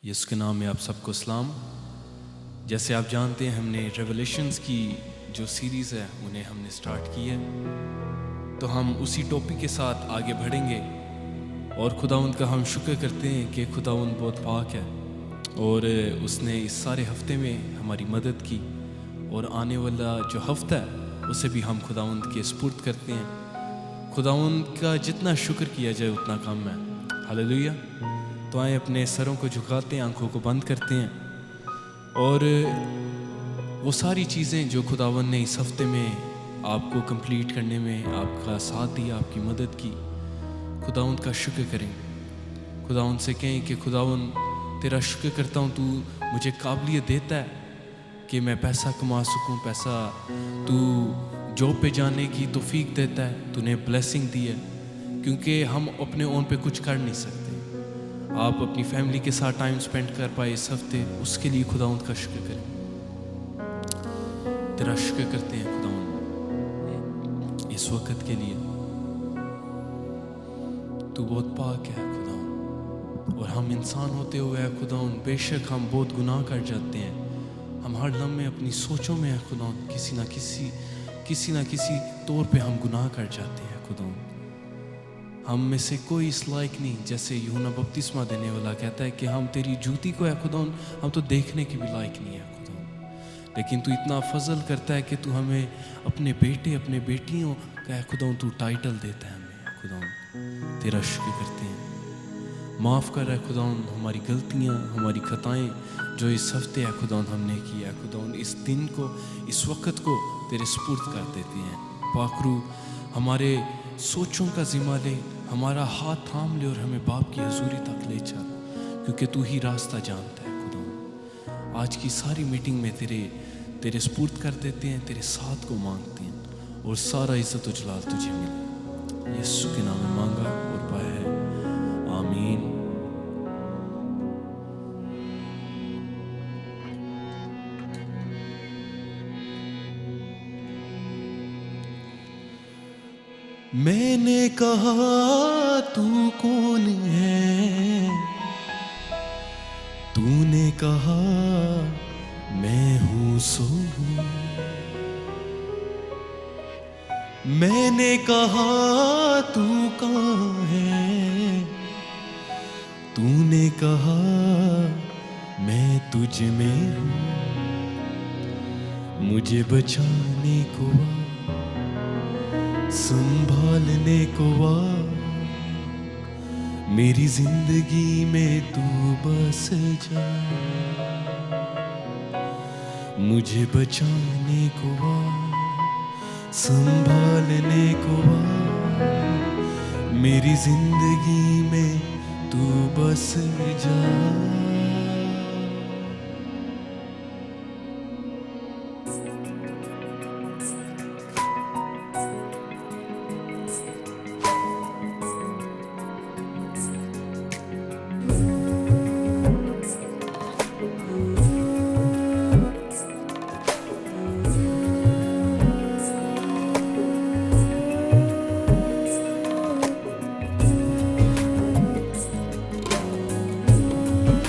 یسوع کے نام میں آپ سب کو سلام۔ جیسے آپ جانتے ہیں ہم نے ریولیشنز کی جو سیریز ہے انہیں ہم نے سٹارٹ کی ہے، تو ہم اسی ٹاپک کے ساتھ آگے بڑھیں گے اور خداوند کا ہم شکر کرتے ہیں کہ خداوند بہت پاک ہے اور اس نے اس سارے ہفتے میں ہماری مدد کی، اور آنے والا جو ہفتہ ہے اسے بھی ہم خداوند کے سپرد کرتے ہیں۔ خداوند کا جتنا شکر کیا جائے اتنا کم ہے۔ ہلیلویہ۔ تو آئیں اپنے سروں کو جھکاتے ہیں، آنکھوں کو بند کرتے ہیں، اور وہ ساری چیزیں جو خداوند نے اس ہفتے میں آپ کو کمپلیٹ کرنے میں آپ کا ساتھ دیا، آپ کی مدد کی، خداوند کا شکر کریں۔ خداوند سے کہیں کہ خداوند تیرا شکر کرتا ہوں، تو مجھے قابلیت دیتا ہے کہ میں پیسہ کما سکوں، تو جاب پہ جانے کی توفیق دیتا ہے، تو نے بلیسنگ دی ہے، کیونکہ ہم اپنے اون پہ کچھ کر نہیں سکتے۔ آپ اپنی فیملی کے ساتھ ٹائم سپینڈ کر پائے اس ہفتے، اس کے لیے خداوند کا شکر کریں۔ تیرا شکر کرتے ہیں خداوند اس وقت کے لیے، تو بہت پاک ہے خداوند، اور ہم انسان ہوتے ہوئے ہے خداوند، بے شک ہم بہت گناہ کر جاتے ہیں، ہم ہر لمحے اپنی سوچوں میں ہے خداوند کسی نہ کسی طور پہ ہم گناہ کر جاتے ہیں خداوند۔ ہم میں سے کوئی اس لائق نہیں، جیسے یوحنا بپتسمہ دینے والا کہتا ہے کہ ہم تیری جوتی کو ہے خداوند، ہم تو دیکھنے کے بھی لائق نہیں ہے خداوند، لیکن تو اتنا فضل کرتا ہے کہ تو ہمیں اپنے بیٹے اپنے بیٹیوں کا ہے خداوند، تو ٹائٹل دیتا ہے ہمیں خداوند۔ تیرا شکر کرتے ہیں، معاف کر ہے خداوند ہماری غلطیاں، ہماری خطائیں جو اس ہفتے ہے خداوند ہم نے کیا ہے خداوند، اس دن کو، اس وقت کو تیرے سپرد کر دیتے ہیں۔ پاک روح ہمارے سوچوں کا ذمہ لے، ہمارا ہاتھ تھام لے اور ہمیں باپ کی حضوری تک لے چل، کیونکہ تو ہی راستہ جانتا ہے خداوند۔ آج کی ساری میٹنگ میں تیرے سپرد کر دیتے ہیں، تیرے ساتھ کو مانگتے ہیں، اور سارا عزت و جلال تجھے ملے۔ یسوع کے نام میں مانگا اور پایا ہے، آمین۔ میں نے کہا تو کون ہے، تو نے کہا میں ہوں سو ہوں، میں نے کہا تو کہاں ہے، تو نے کہا میں تجھ میں ہوں، مجھے بچانے کو سنبھالنے کو میری زندگی میں تو بس جا، مجھے بچانے کو سنبھالنے کو میری زندگی میں تو بس جا۔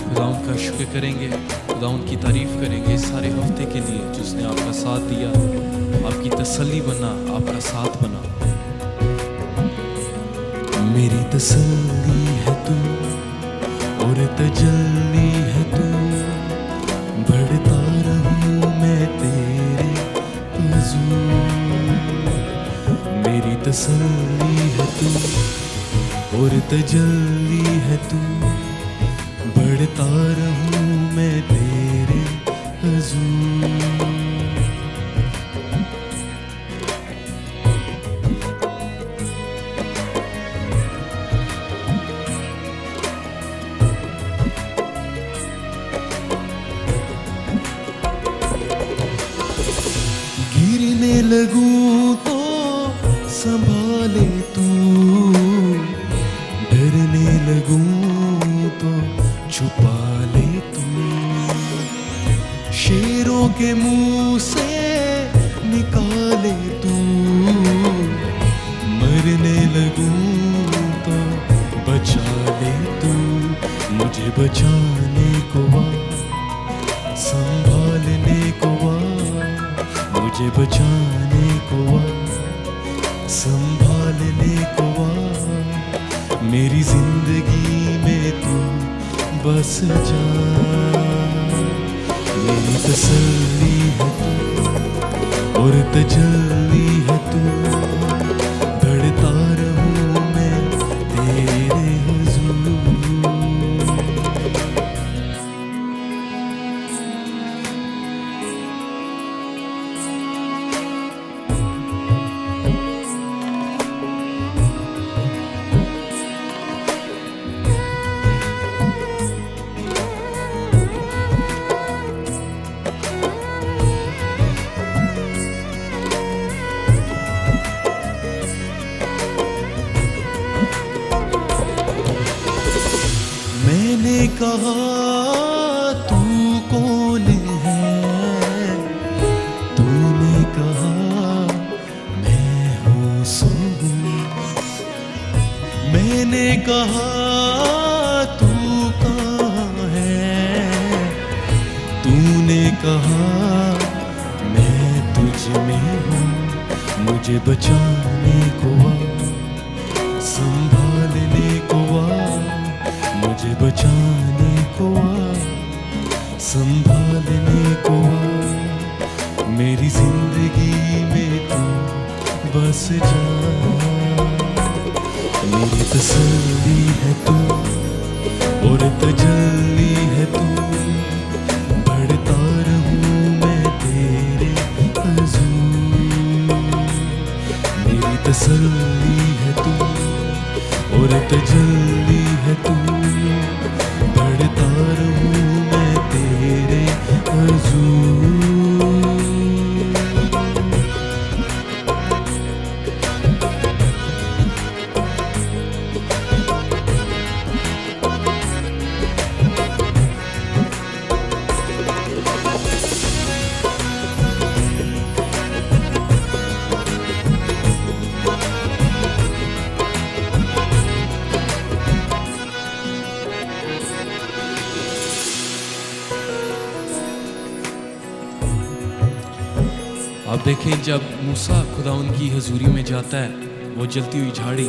خداوند کا شکر کریں گے، خداوند کی تعریف کریں گے اس سارے ہفتے کے لیے جس نے آپ کا ساتھ دیا، آپ کی تسلی بنا، آپ کا ساتھ بنا۔ میری تسلی ہے تو اور تجلی ہے تو، بڑھتا رہوں میں تیرے حضور۔ میری تسلی ہے تو اور تجلی ہے تو، بڑھتا رہوں میں تیرے حضور۔ گرنے لگوں تو سنبھالے تو، ڈرنے لگوں تو چھپا لے تو، شیروں کے منہ سے نکالے تو، مرنے لگوں تو بچا لے تو، مجھے بچانے کو آ، سنبھالنے کو آ، مجھے بچانے کو آ، سنبھالنے کو آ، میری زندگی میں تو بس جا، میری تسلی ہے تو اور تجلی ہے تو، بڑھتا رہوں میں تیرے حضور. میں نے کہا تو کون ہے، تو نے کہا میں ہوں سو ہوں. میں نے کہا تو کہاں ہے، تو نے کہا میں تجھ میں ہوں. مجھے بچانے کو آ، سنبھالنے کو آ، مجھے بچانے کو آ، سنبھالنے کو آ، میری زندگی میں تو بس جا، میری تسلی ہے تو اور تجلی ہے تو، بڑھتا رہوں میں تیرے حضور. میری تسلی ہے تو اور تجلی ہے تو، بڑھتا رہوں میں تیرے حضور. آپ دیکھیں جب موسیٰ خداوند کی حضوری میں جاتا ہے، وہ جلتی ہوئی جھاڑی،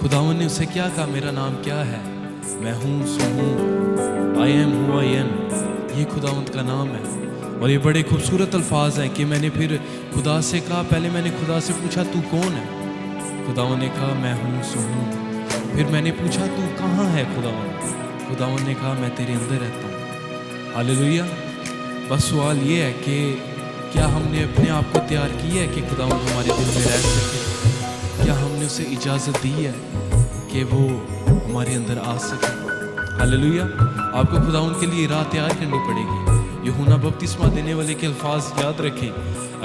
خداوند نے اسے کیا کہا؟ میرا نام کیا ہے؟ میں ہوں سو ہوں، I am who I am. یہ خداوند کا نام ہے. اور یہ بڑے خوبصورت الفاظ ہیں کہ میں نے پھر خدا سے کہا، پہلے میں نے خدا سے پوچھا تو کون ہے؟ خداوند نے کہا میں ہوں سو ہوں. پھر میں نے پوچھا تو کہاں ہے خداوند؟ خداوند نے کہا میں تیرے اندر رہتا ہوں. ہاللیلویہ. بس سوال یہ ہے کہ کیا ہم نے اپنے آپ کو تیار کیا ہے کہ خداوند ہمارے دل میں رہ سکے؟ کیا ہم نے اسے اجازت دی ہے کہ وہ ہمارے اندر آ سکے؟ ہاللیلویہ. آپ کو خداوند کے لیے راہ تیار کرنی پڑے گی. یوحنا بپتسمہ دینے والے کے الفاظ یاد رکھیں،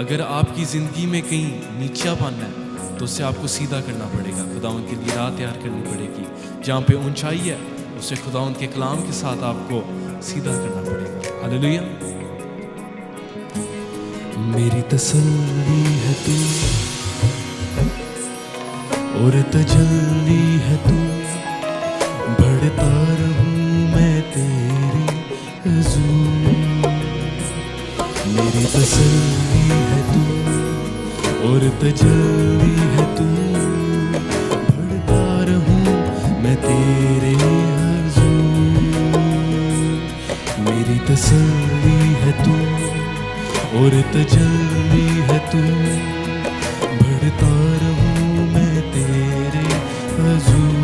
اگر آپ کی زندگی میں کہیں نیچا پن ہے تو اسے آپ کو سیدھا کرنا پڑے گا. خداوند کے لیے راہ تیار کرنی پڑے گی. جہاں پہ اونچائی ہے اسے خداوند کے کلام کے ساتھ آپ کو سیدھا کرنا پڑے گا. ہاللیلویہ. میری تسلی ہے تو اور تجلی ہے تو، بڑھتا رہوں میں تیری حضور. میری تسلی ہے تو اور تجلی ہے تو، بڑھتا رہوں میں تیرے حضور. میری تسلی ہے تو اور تجلی ہے تو، بڑھتا رہوں میں تیرے حضور.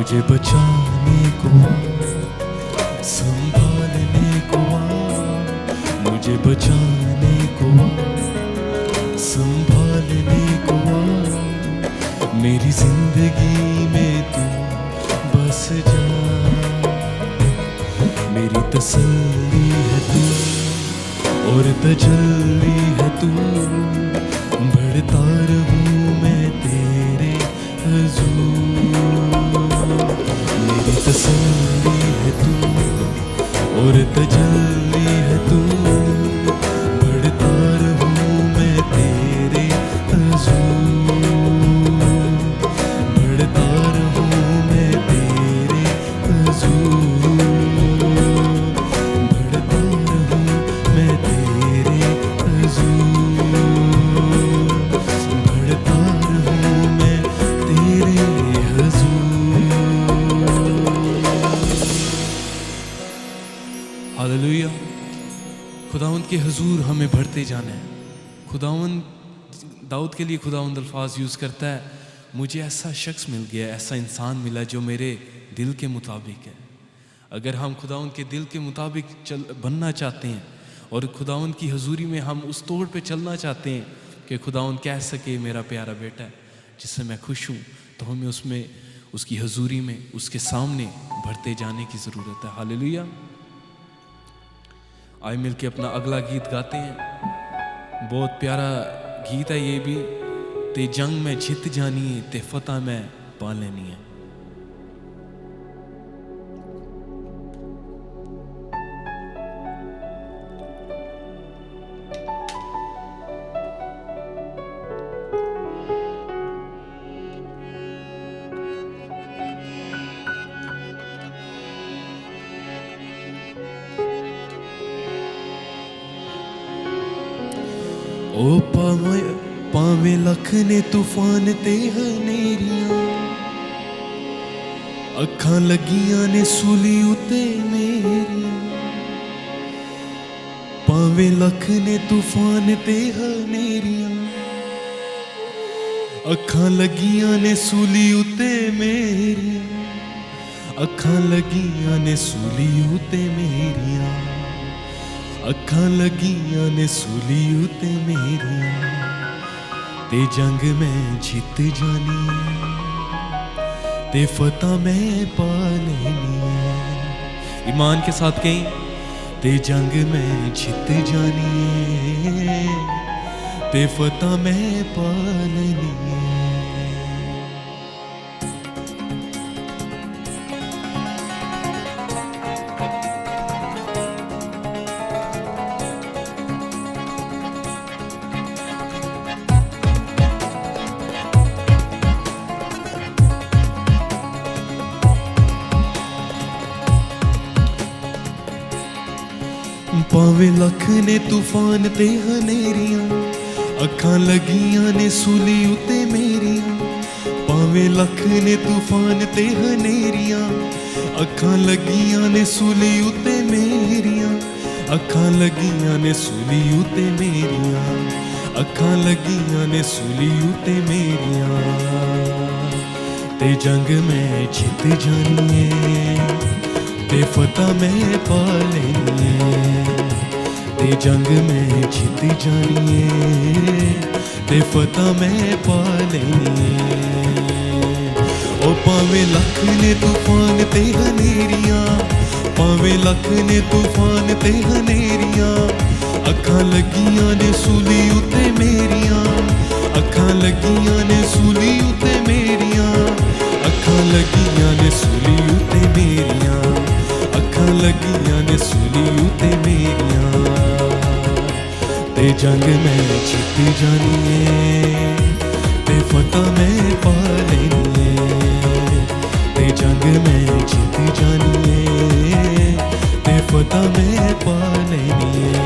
مجھے بچانے کو سنبھالنے کو مجھے بچانے کو سنبھالنے کو میری زندگی میں تو بس جا میری تسلی ہے تو اور تجلی ہے تو بڑھتا رہوں میں تیرے حضور میری تسلی ہے تو اور تجلی ہے تو بڑھتا رہوں میں تیرے حضور بڑھتا رہوں میں تیرے حضور بڑھتا رہوں میں تیرے حضور بڑھتا رہوں میں تیرے حضور. ہاللویا. خداوند کے حضور ہمیں بڑھتے جانا ہے. خداوند داؤد کے لیے خداوند الفاظ یوز کرتا ہے مجھے ایسا شخص مل گیا ایسا انسان ملا جو میرے دل کے مطابق ہے. اگر ہم خداوند کے دل کے مطابق بننا چاہتے ہیں اور خداوند کی حضوری میں ہم اس طور پہ چلنا چاہتے ہیں کہ خداوند کہہ سکے میرا پیارا بیٹا ہے جس سے میں خوش ہوں تو ہمیں اس میں اس کی حضوری میں اس کے سامنے بڑھتے جانے کی ضرورت ہے. ہاللویا. آئے مل کے اپنا اگلا گیت گاتے ہیں. بہت پیارا گیت ہے یہ بھی. تے جنگ میں جیت جانی ہے تے فتح میں پا لینی ہے. او پاویں لکھ نے طوفان تے ہنیریاں اکھاں لگیاں نے سولی اتے میریاں پاویں لکھ نے طوفان تے ہنیریاں اکھاں لگیاں نے سولی اتے میریاں اکھاں لگیاں نے سولی اتے میریاں اکھاں لگیاں نے سولی اتے میریاں تے جنگ میں جیت جانی ہے تے فتح میں پا لینی ہے. ایمان کے ساتھ کہیں تے جنگ میں جیت جانی ہے تے فتح میں پا لینی ہے. پاویں لکھ نے طوفان تے ہنیریاں اکھاں لگیاں نے سولی اتے میریاں پاویں لکھ نے طوفان تے ہنیریاں اکھاں لگیاں نے سولی اتے میریاں اکھاں لگیاں نے سولی اتے میریاں اکھاں لگیاں نے سولی اتے میریاں تے جنگ میں جیت جانی ہے تے فتح میں پا لینی ہے تے جنگ میں جیت جانی ہے تے فتح میں پا لینی ہے. او پاویں لکھ نے طوفان تے ہنیریاں پاویں لکھ نے طوفان تے ہنیریاں اکھاں لگیاں نے سولی اتے میریاں اکھاں لگیاں نے سولی اتے میریاں اکھاں لگیاں نے سولی اتے میریاں اکھاں لگیاں نے سولی اتے میریاں تے جنگ میں جیت جانی ہے تے فتح میں پا لینی ہے تے جنگ میں جیت جانی ہے تے فتح میں پا لینی ہے.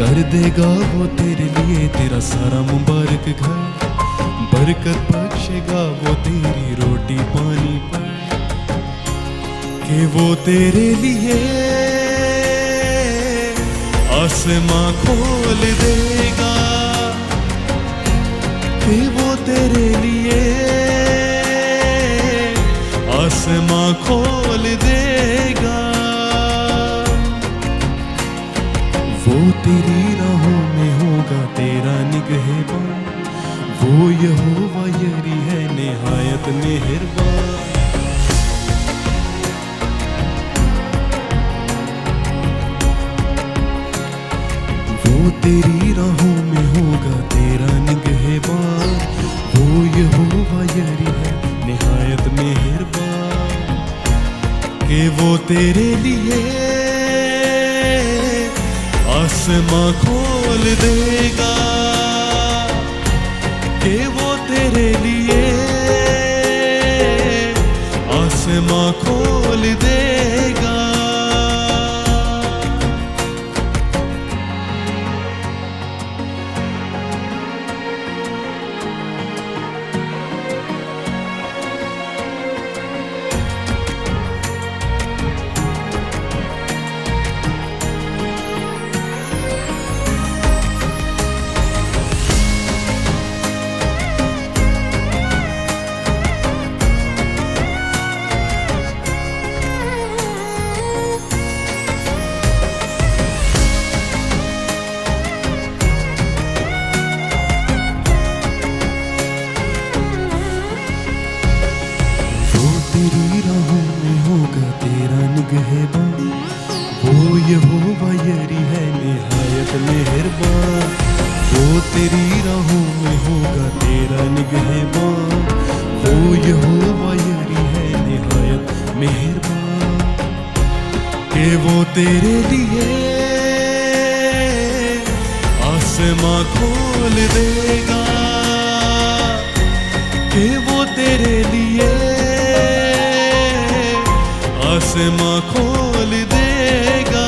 کر دے گا وہ تیرے لیے تیرا سارا مبارک گھر، برکت بخشے گا وہ تیری روٹی پانی پر، کہ وہ تیرے لیے آسماں کھول دے گا، کہ وہ تیرے لیے آسماں کھول دے گا، وہ تیری راہوں میں ہوگا تیرا نگہبان، وہ یہوہ یری ہے نہایت مہربان، وہ تیری راہوں میں ہوگا تیرا نگہبان، وہ یہوہ یری ہے نہایت مہربان، کہ وہ تیرے لیے آسماں کھول دے گا، کہ وہ تیرے لیے آسماں کھول دے گا۔ تیری راہوں میں ہوگا تیرا نگہبان، وہ یہوہ یری ہے نہایت مہربان، وہ تیری راہوں میں ہوگا تیرا نگہبان، وہ یہوہ یری ہے نہایت مہربان، کہ وہ تیرے لیے آسماں کھول دے گا، کہ وہ تیرے لیے آسماں کھول دے گا۔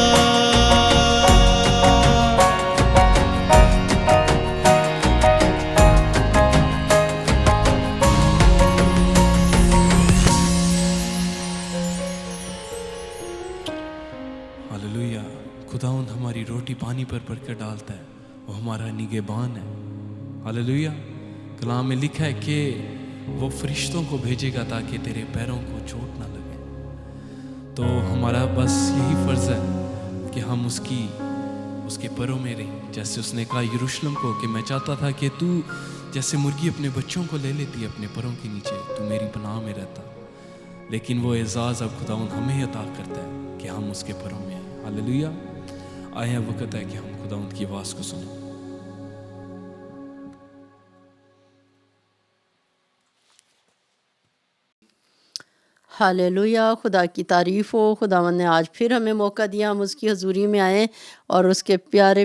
ہاللویہ، خداوند ہماری روٹی پانی پر برکت ڈالتا ہے، وہ ہمارا نگہبان ہے۔ ہاللویہ، کلام میں لکھا ہے کہ وہ فرشتوں کو بھیجے گا تاکہ تیرے پیروں کو چوٹ نہ لگے۔ تو ہمارا بس یہی فرض ہے کہ ہم اس کے پروں میں رہیں، جیسے اس نے کہا یروشلم کو کہ میں چاہتا تھا کہ تو جیسے مرغی اپنے بچوں کو لے لیتی ہے اپنے پروں کے نیچے، تو میری پناہ میں رہتا، لیکن وہ اعزاز اب خداوند ہمیں عطا کرتا ہے کہ ہم اس کے پروں میں ہیں۔ ہاللویہ، آیا وقت ہے کہ ہم خداوند کی آواز کو سنیں۔ ہاللویہ، خدا کی تعریف ہو۔ خداوند نے آج پھر ہمیں موقع دیا ہم اس کی حضوری میں آئیں اور اس کے پیاری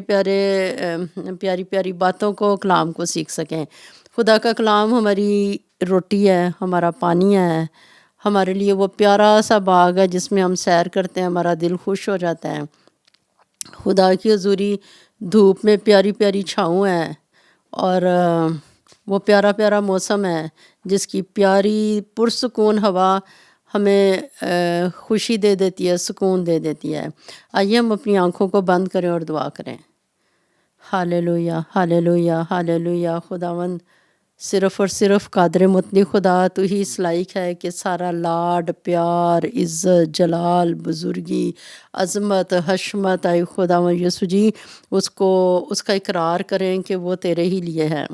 پیاری باتوں کو، کلام کو سیکھ سکیں۔ خدا کا کلام ہماری روٹی ہے، ہمارا پانی ہے، ہمارے لیے وہ پیارا سا باغ ہے جس میں ہم سیر کرتے ہیں، ہمارا دل خوش ہو جاتا ہے۔ خدا کی حضوری دھوپ میں پیاری پیاری چھاؤں ہے، اور وہ پیارا پیارا موسم ہے جس کی پیاری پرسکون ہوا ہمیں خوشی دے دیتی ہے، سکون دے دیتی ہے۔ آئیے ہم اپنی آنکھوں کو بند کریں اور دعا کریں۔ Hallelujah, hallelujah, hallelujah. خداوند صرف اور صرف قادر مطلق خدا تو ہی اس لائق ہے کہ سارا لاڈ، پیار، عزت، جلال، بزرگی، عظمت، حشمت آئی خداوند یسوع جی اس کا اقرار کریں کہ وہ تیرے ہی لیے ہے۔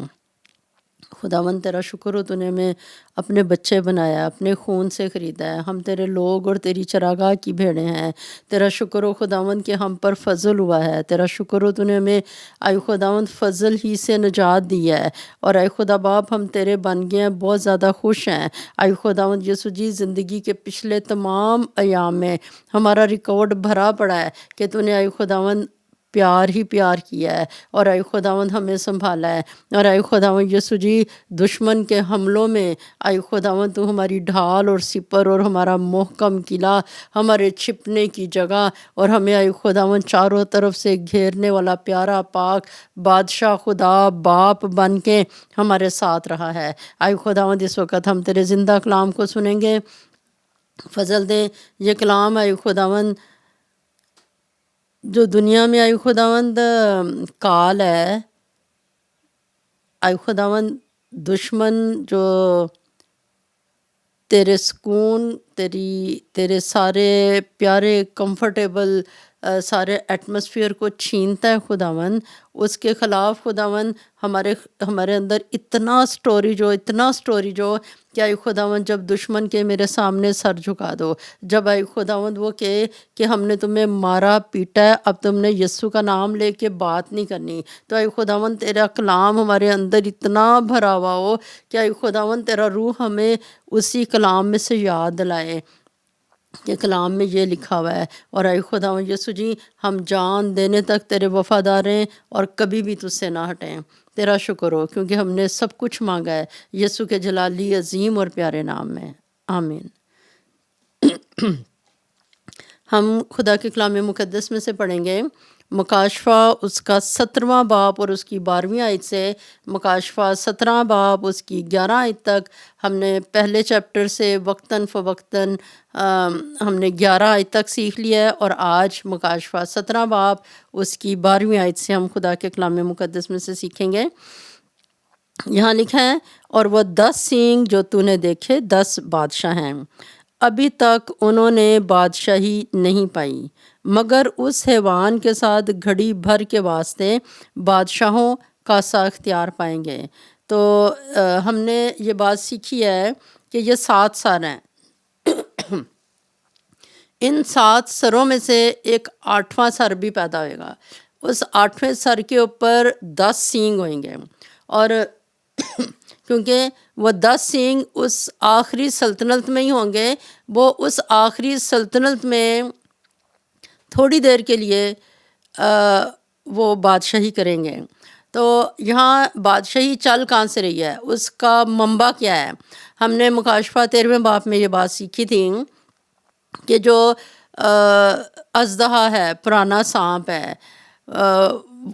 خداوند تیرا شکر ہو، تو نے ہمیں اپنے بچے بنایا، اپنے خون سے خریدا ہے، ہم تیرے لوگ اور تیری چراگاہ کی بھیڑیں ہیں۔ تیرا شکر ہو خداوند کہ ہم پر فضل ہوا ہے، تیرا شکر ہو تو نے ہمیں آئی خداوند فضل ہی سے نجات دی ہے، اور آئی خدا باپ ہم تیرے بن گئے ہیں، بہت زیادہ خوش ہیں۔ آئی خداوند یسوع جی زندگی کے پچھلے تمام ایام میں ہمارا ریکارڈ بھرا پڑا ہے کہ تو نے آئی خداوند پیار ہی پیار کیا ہے، اور اے خداوند ہمیں سنبھالا ہے، اور اے خداوند یسوع جی دشمن کے حملوں میں اے خداوند تو ہماری ڈھال اور سپر اور ہمارا محکم قلعہ، ہمارے چھپنے کی جگہ، اور ہمیں اے خداوند چاروں طرف سے گھیرنے والا پیارا پاک بادشاہ خدا باپ بن کے ہمارے ساتھ رہا ہے۔ اے خداوند اس وقت ہم تیرے زندہ کلام کو سنیں گے، فضل دے یہ کلام اے خداوند جو دنیا میں اے خداوند کال ہے، اے خداوند دشمن جو تیرے سکون، تیرے سارے پیارے کمفرٹیبل سارے ایٹماسفیئر کو چھینتا ہے خداوند، اس کے خلاف خداوند ہمارے اندر اتنا سٹوری جو کہ اے خداوند جب دشمن کے میرے سامنے سر جھکا دو، جب اے خداوند وہ کہے کہ ہم نے تمہیں مارا پیٹا ہے، اب تم نے یسوع کا نام لے کے بات نہیں کرنی، تو اے خداوند تیرا کلام ہمارے اندر اتنا بھرا ہوا ہو کہ اے خداوند تیرا روح ہمیں اسی کلام میں سے یاد دلائے کہ کلام میں یہ لکھا ہوا ہے، اور اے خداوند یسوع جی ہم جان دینے تک تیرے وفادار ہیں اور کبھی بھی تجھ سے نہ ہٹیں۔ تیرا شکر ہو کیونکہ ہم نے سب کچھ مانگا ہے یسوع کے جلالی عظیم اور پیارے نام میں، آمین۔ ہم خدا کے کلام مقدس میں سے پڑھیں گے مکاشفہ اس کا 17واں باب اور اس کی 12ویں آیت سے مکاشفہ 17 باب اس کی 11 آیت تک۔ ہم نے پہلے چیپٹر سے وقتاً فوقتاً ہم نے 11 آیت تک سیکھ لیا ہے، اور آج مکاشفہ 17 باب اس کی 12ویں آیت سے ہم خدا کے کلام مقدس میں سے سیکھیں گے۔ یہاں لکھا ہے، اور وہ 10 سینگ جو تو نے دیکھے 10 بادشاہ ہیں، ابھی تک انہوں نے بادشاہی نہیں پائی مگر اس حیوان کے ساتھ گھڑی بھر کے واسطے بادشاہوں کا سا اختیار پائیں گے۔ تو ہم نے یہ بات سیکھی ہے کہ یہ 7 سر ہیں، ان 7 سروں میں سے ایک 8واں سر بھی پیدا ہوئے گا، اس 8ویں سر کے اوپر 10 سینگ ہوئیں گے، اور کیونکہ وہ 10 سینگ اس آخری سلطنت میں ہی ہوں گے، وہ اس آخری سلطنت میں تھوڑی دیر کے لیے وہ بادشاہی کریں گے۔ تو یہاں بادشاہی چل کہاں سے رہی ہے، اس کا منبع کیا ہے؟ ہم نے مکاشفہ 13ویں باب میں یہ بات سیکھی تھی کہ جو اژدہا ہے، پرانا سانپ ہے،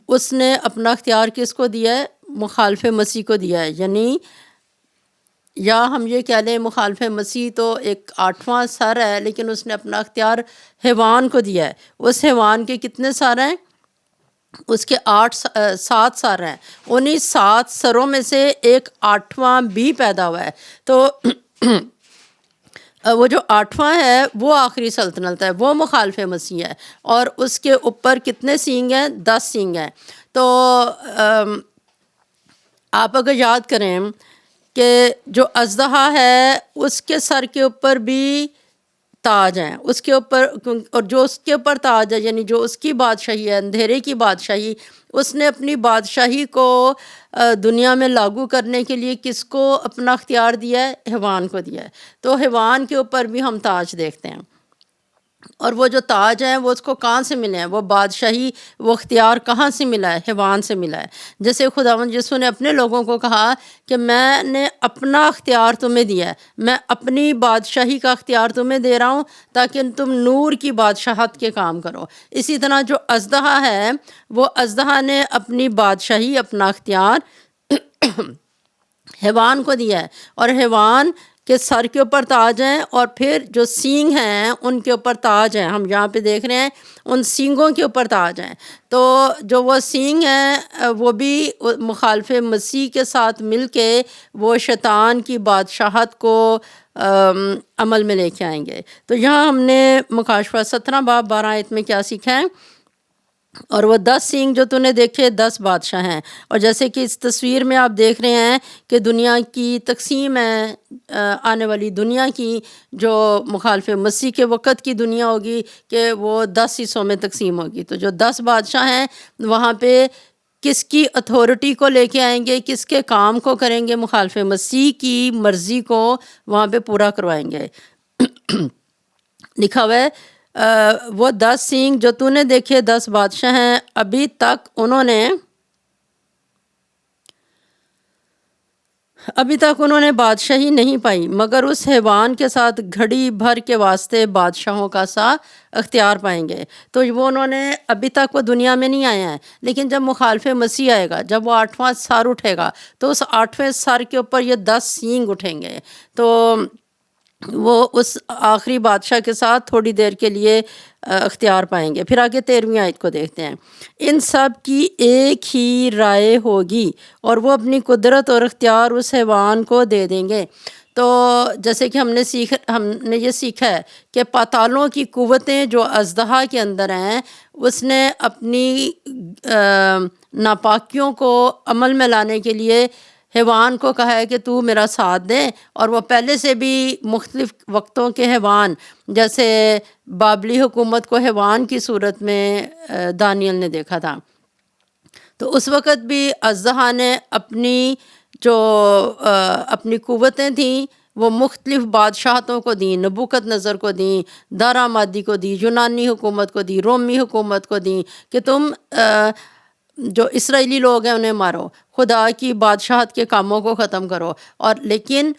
اس نے اپنا اختیار کس کو دیا ہے؟ مخالف مسیح کو دیا ہے، یعنی یا ہم یہ کہہ لیں مخالف مسیح تو ایک 8واں سر ہے، لیکن اس نے اپنا اختیار حیوان کو دیا ہے۔ اس حیوان کے کتنے سر ہیں؟ اس کے 7 سر ہیں، انہی 7 سروں میں سے ایک 8واں بھی پیدا ہوا ہے۔ تو وہ جو 8واں ہے وہ آخری سلطنت ہے، وہ مخالف مسیح ہے، اور اس کے اوپر کتنے سینگ ہیں؟ 10 سینگ ہیں۔ تو آپ اگر یاد کریں کہ جو اژدہا ہے اس کے سر کے اوپر بھی تاج ہیں، اس کے اوپر، اور جو اس کے اوپر تاج ہے یعنی جو اس کی بادشاہی ہے، اندھیرے کی بادشاہی، اس نے اپنی بادشاہی کو دنیا میں لاگو کرنے کے لیے کس کو اپنا اختیار دیا ہے؟ حیوان کو دیا ہے۔ تو حیوان کے اوپر بھی ہم تاج دیکھتے ہیں، اور وہ جو تاج ہیں وہ اس کو کہاں سے ملے ہیں؟ وہ بادشاہی، وہ اختیار کہاں سے ملا ہے؟ حیوان سے ملا ہے۔ جیسے خداوند یسوع نے اپنے لوگوں کو کہا کہ میں نے اپنا اختیار تمہیں دیا ہے، میں اپنی بادشاہی کا اختیار تمہیں دے رہا ہوں تاکہ تم نور کی بادشاہت کے کام کرو۔ اسی طرح جو اژدہا ہے، وہ اژدہا نے اپنی بادشاہی، اپنا اختیار حیوان کو دیا ہے، اور حیوان کے سر کے اوپر تاج ہیں، اور پھر جو سینگ ہیں ان کے اوپر تاج ہیں۔ ہم یہاں پہ دیکھ رہے ہیں ان سینگوں کے اوپر تاج ہیں۔ تو جو وہ سینگ ہیں وہ بھی مخالف مسیح کے ساتھ مل کے وہ شیطان کی بادشاہت کو عمل میں لے کے آئیں گے۔ تو یہاں ہم نے مکاشفہ 17 باب 12 آیت میں کیا سیکھا ہے؟ اور وہ 10 سینگ جو تو نے دیکھے 10 بادشاہ ہیں، اور جیسے کہ اس تصویر میں آپ دیکھ رہے ہیں کہ دنیا کی تقسیم ہے، آنے والی دنیا کی جو مخالف مسیح کے وقت کی دنیا ہوگی کہ وہ 10 حصوں میں تقسیم ہوگی۔ تو جو 10 بادشاہ ہیں وہاں پہ کس کی اتھارٹی کو لے کے آئیں گے، کس کے کام کو کریں گے؟ مخالف مسیح کی مرضی کو وہاں پہ پورا کروائیں گے۔ لکھا ہوا ہے وہ 10 سینگ جو تو نے دیکھے 10 بادشاہ ہیں، ابھی تک انہوں نے بادشاہی نہیں پائی، مگر اس حیوان کے ساتھ گھڑی بھر کے واسطے بادشاہوں کا سا اختیار پائیں گے۔ تو وہ انہوں نے ابھی تک وہ دنیا میں نہیں آئے ہیں، لیکن جب مخالف مسیح آئے گا، جب وہ 8واں سر اٹھے گا، تو اس 8ویں سر کے اوپر یہ 10 سینگ اٹھیں گے، تو وہ اس آخری بادشاہ کے ساتھ تھوڑی دیر کے لیے اختیار پائیں گے۔ پھر آگے 13ویں آیت کو دیکھتے ہیں۔ ان سب کی ایک ہی رائے ہوگی اور وہ اپنی قدرت اور اختیار اس حیوان کو دے دیں گے۔ تو جیسے کہ ہم نے یہ سیکھا ہے کہ پاتالوں کی قوتیں جو اژدہا کے اندر ہیں، اس نے اپنی ناپاکیوں کو عمل میں لانے کے لیے حیوان کو کہا ہے کہ تو میرا ساتھ دے، اور وہ پہلے سے بھی مختلف وقتوں کے حیوان، جیسے بابلی حکومت کو حیوان کی صورت میں دانیل نے دیکھا تھا، تو اس وقت بھی اژدہا نے اپنی قوتیں تھیں وہ مختلف بادشاہتوں کو دیں، نبوکت نظر کو دیں، دارامادی کو دی، یونانی حکومت کو دی، رومی حکومت کو دیں کہ تم جو اسرائیلی لوگ ہیں انہیں مارو، خدا کی بادشاہت کے کاموں کو ختم کرو، اور لیکن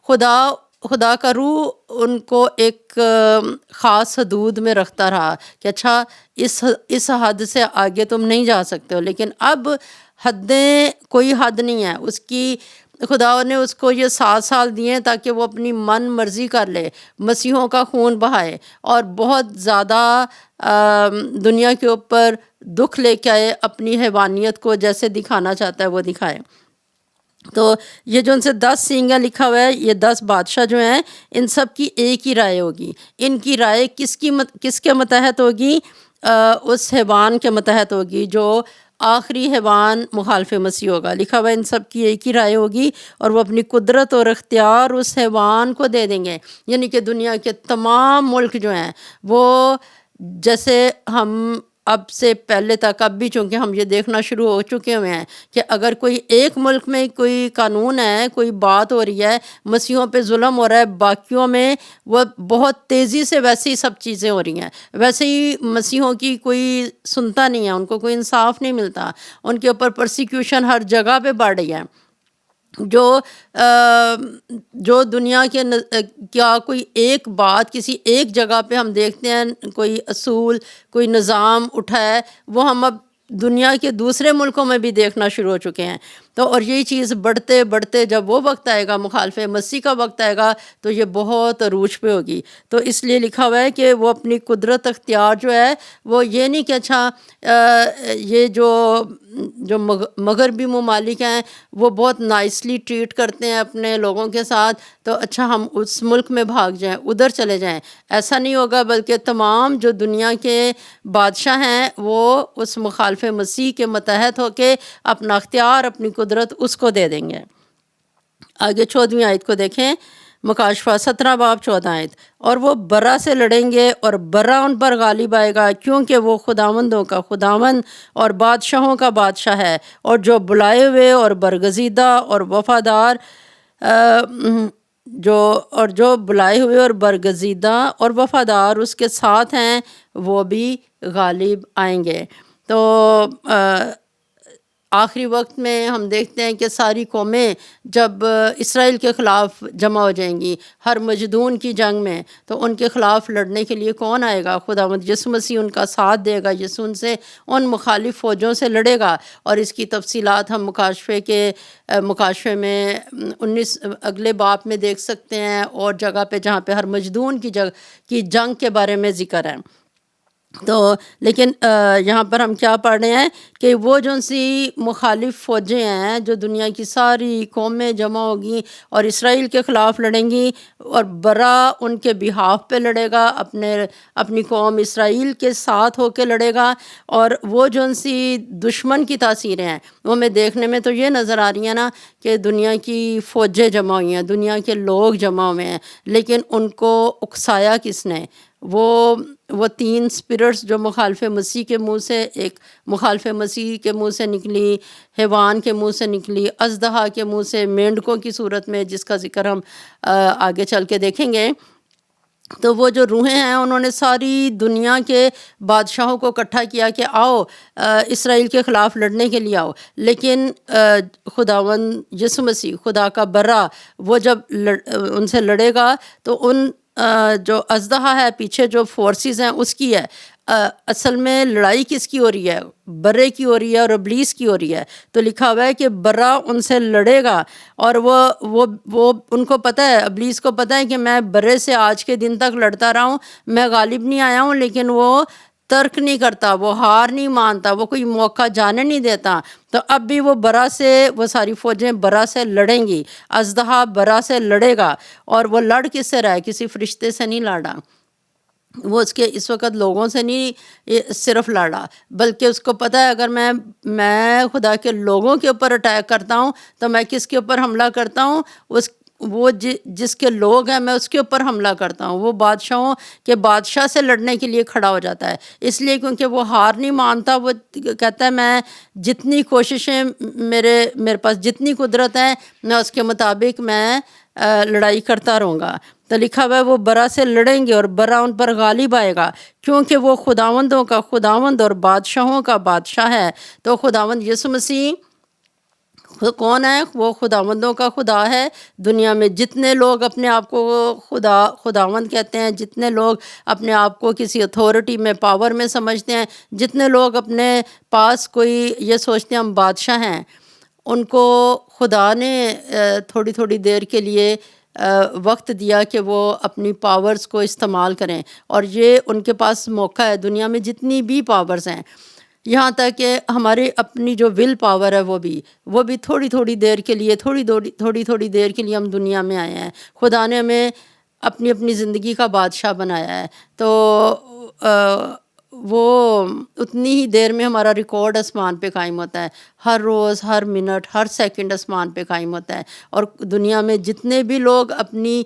خدا کا روح ان کو ایک خاص حدود میں رکھتا رہا کہ اچھا اس حد سے آگے تم نہیں جا سکتے ہو، لیکن اب حدیں کوئی حد نہیں ہے اس کی۔ خدا نے اس کو یہ 7 سال دیے تاکہ وہ اپنی من مرضی کر لے، مسیحوں کا خون بہائے اور بہت زیادہ دنیا کے اوپر دکھ لے کے آئے، اپنی حیوانیت کو جیسے دکھانا چاہتا ہے وہ دکھائے۔ تو یہ جو ان سے 10 سینگیں لکھا ہوا ہے، یہ 10 بادشاہ جو ہیں، ان سب کی ایک ہی رائے ہوگی۔ ان کی رائے کس کے متحد ہوگی؟ اس حیوان کے متحد ہوگی جو آخری حیوان مخالف مسیح ہوگا۔ لکھا ہوا ہے ان سب کی ایک ہی رائے ہوگی اور وہ اپنی قدرت اور اختیار اس حیوان کو دے دیں گے، یعنی کہ دنیا کے تمام ملک جو ہیں وہ، جیسے ہم اب سے پہلے تک، اب بھی چونکہ ہم یہ دیکھنا شروع ہو چکے ہوئے ہیں کہ اگر کوئی ایک ملک میں کوئی قانون ہے، کوئی بات ہو رہی ہے، مسیحوں پہ ظلم ہو رہا ہے، باقیوں میں وہ بہت تیزی سے ویسے ہی سب چیزیں ہو رہی ہیں، ویسے ہی مسیحوں کی کوئی سنتا نہیں ہے، ان کو کوئی انصاف نہیں ملتا، ان کے اوپر پرسیکیوشن ہر جگہ پہ بڑھ رہی ہے۔ جو دنیا کے کیا کوئی ایک بات کسی ایک جگہ پہ ہم دیکھتے ہیں، کوئی اصول، کوئی نظام اٹھا ہے، وہ ہم اب دنیا کے دوسرے ملکوں میں بھی دیکھنا شروع ہو چکے ہیں۔ تو اور یہی چیز بڑھتے بڑھتے جب وہ وقت آئے گا، مخالف مسیح کا وقت آئے گا، تو یہ بہت عروج پہ ہوگی۔ تو اس لیے لکھا ہوا ہے کہ وہ اپنی قدرت اختیار جو ہے، وہ یہ نہیں کہ اچھا یہ جو مغربی ممالک ہیں وہ بہت نائسلی ٹریٹ کرتے ہیں اپنے لوگوں کے ساتھ، تو اچھا ہم اس ملک میں بھاگ جائیں، ادھر چلے جائیں، ایسا نہیں ہوگا، بلکہ تمام جو دنیا کے بادشاہ ہیں وہ اس مخالف مسیح کے متحد ہو کے اپنا اختیار، اپنی قدرت اس کو دے دیں گے۔ آگے 14ویں آیت کو دیکھیں، مکاشفہ 17 باب 14 آیت۔ اور وہ برا سے لڑیں گے اور برا ان پر غالب آئے گا، کیونکہ وہ خداوندوں کا خداوند اور بادشاہوں کا بادشاہ ہے، اور جو بلائے ہوئے اور برگزیدہ اور وفادار جو بلائے ہوئے اور برگزیدہ اور وفادار اس کے ساتھ ہیں، وہ بھی غالب آئیں گے۔ تو آخری وقت میں ہم دیکھتے ہیں کہ ساری قومیں جب اسرائیل کے خلاف جمع ہو جائیں گی ہر مجدون کی جنگ میں، تو ان کے خلاف لڑنے کے لیے کون آئے گا؟ خداوند یسوع مسیح ان کا ساتھ دے گا، یسوع ان سے ان مخالف فوجوں سے لڑے گا، اور اس کی تفصیلات ہم مکاشفے میں 19 اگلے باب میں دیکھ سکتے ہیں، اور جگہ پہ جہاں پہ ہر مجدون کی جنگ کے بارے میں ذکر ہے۔ تو لیکن یہاں پر ہم کیا پڑھ رہے ہیں کہ وہ جو سی مخالف فوجیں ہیں، جو دنیا کی ساری قومیں جمع ہوگی اور اسرائیل کے خلاف لڑیں گی، اور برا ان کے بہاف پہ لڑے گا، اپنی قوم اسرائیل کے ساتھ ہو کے لڑے گا، اور وہ جو سی دشمن کی تاثیریں ہیں وہ ہمیں دیکھنے میں تو یہ نظر آ رہی ہیں نا کہ دنیا کی فوجیں جمع ہوئی ہیں، دنیا کے لوگ جمع ہوئے ہیں، لیکن ان کو اکسایا کس نے؟ وہ 3 اسپرٹس جو مخالف مسیح کے منہ سے، ایک مخالف مسیح کے منہ سے نکلی، حیوان کے منہ سے نکلی، اژدہا کے منہ سے، مینڈکوں کی صورت میں، جس کا ذکر ہم آگے چل کے دیکھیں گے۔ تو وہ جو روحیں ہیں انہوں نے ساری دنیا کے بادشاہوں کو اکٹھا کیا کہ آؤ اسرائیل کے خلاف لڑنے کے لیے آؤ، لیکن خداوند یسوع مسیح خدا کا برا وہ جب ان سے لڑے گا تو ان جو اژدہا ہے پیچھے جو فورسز ہیں اس کی ہے، اصل میں لڑائی کس کی ہو رہی ہے؟ برے کی ہو رہی ہے اور ابلیس کی ہو رہی ہے۔ تو لکھا ہوا ہے کہ برا ان سے لڑے گا، اور وہ ان کو پتہ ہے، ابلیس کو پتہ ہے کہ میں برے سے آج کے دن تک لڑتا رہا ہوں، میں غالب نہیں آیا ہوں، لیکن وہ ترک نہیں کرتا، وہ ہار نہیں مانتا، وہ کوئی موقع جانے نہیں دیتا۔ تو اب بھی وہ برا سے، وہ ساری فوجیں برا سے لڑیں گی، اژدہا برا سے لڑے گا، اور وہ لڑ کس سے رہا ہے؟ کسی فرشتے سے نہیں لڑا، وہ اس وقت لوگوں سے نہیں صرف لڑا، بلکہ اس کو پتہ ہے اگر میں خدا کے لوگوں کے اوپر اٹیک کرتا ہوں تو میں کس کے اوپر حملہ کرتا ہوں؟ وہ جس کے لوگ ہیں میں اس کے اوپر حملہ کرتا ہوں۔ وہ بادشاہوں کے بادشاہ سے لڑنے کے لیے کھڑا ہو جاتا ہے، اس لیے کیونکہ وہ ہار نہیں مانتا۔ وہ کہتا ہے میں جتنی کوششیں میرے پاس جتنی قدرت ہے میں اس کے مطابق میں لڑائی کرتا رہوں گا۔ تو لکھا ہوا ہے وہ برا سے لڑیں گے اور برا ان پر غالب آئے گا، کیونکہ وہ خداوندوں کا خداوند اور بادشاہوں کا بادشاہ ہے۔ تو خداوند یسوع مسیح کون ہے؟ وہ خداوندوں کا خدا ہے۔ دنیا میں جتنے لوگ اپنے آپ کو خداوند کہتے ہیں، جتنے لوگ اپنے آپ کو کسی اتھارٹی میں، پاور میں سمجھتے ہیں، جتنے لوگ اپنے پاس کوئی یہ سوچتے ہیں ہم بادشاہ ہیں، ان کو خدا نے تھوڑی تھوڑی دیر کے لیے وقت دیا کہ وہ اپنی پاورز کو استعمال کریں، اور یہ ان کے پاس موقع ہے۔ دنیا میں جتنی بھی پاورز ہیں، یہاں تک کہ ہماری اپنی جو ول پاور ہے وہ بھی تھوڑی تھوڑی دیر کے لیے، تھوڑی دیر کے لیے ہم دنیا میں آئے ہیں۔ خدا نے ہمیں اپنی زندگی کا بادشاہ بنایا ہے، تو وہ اتنی ہی دیر میں ہمارا ریکارڈ آسمان پہ قائم ہوتا ہے، ہر روز، ہر منٹ، ہر سیکنڈ آسمان پہ قائم ہوتا ہے۔ اور دنیا میں جتنے بھی لوگ اپنی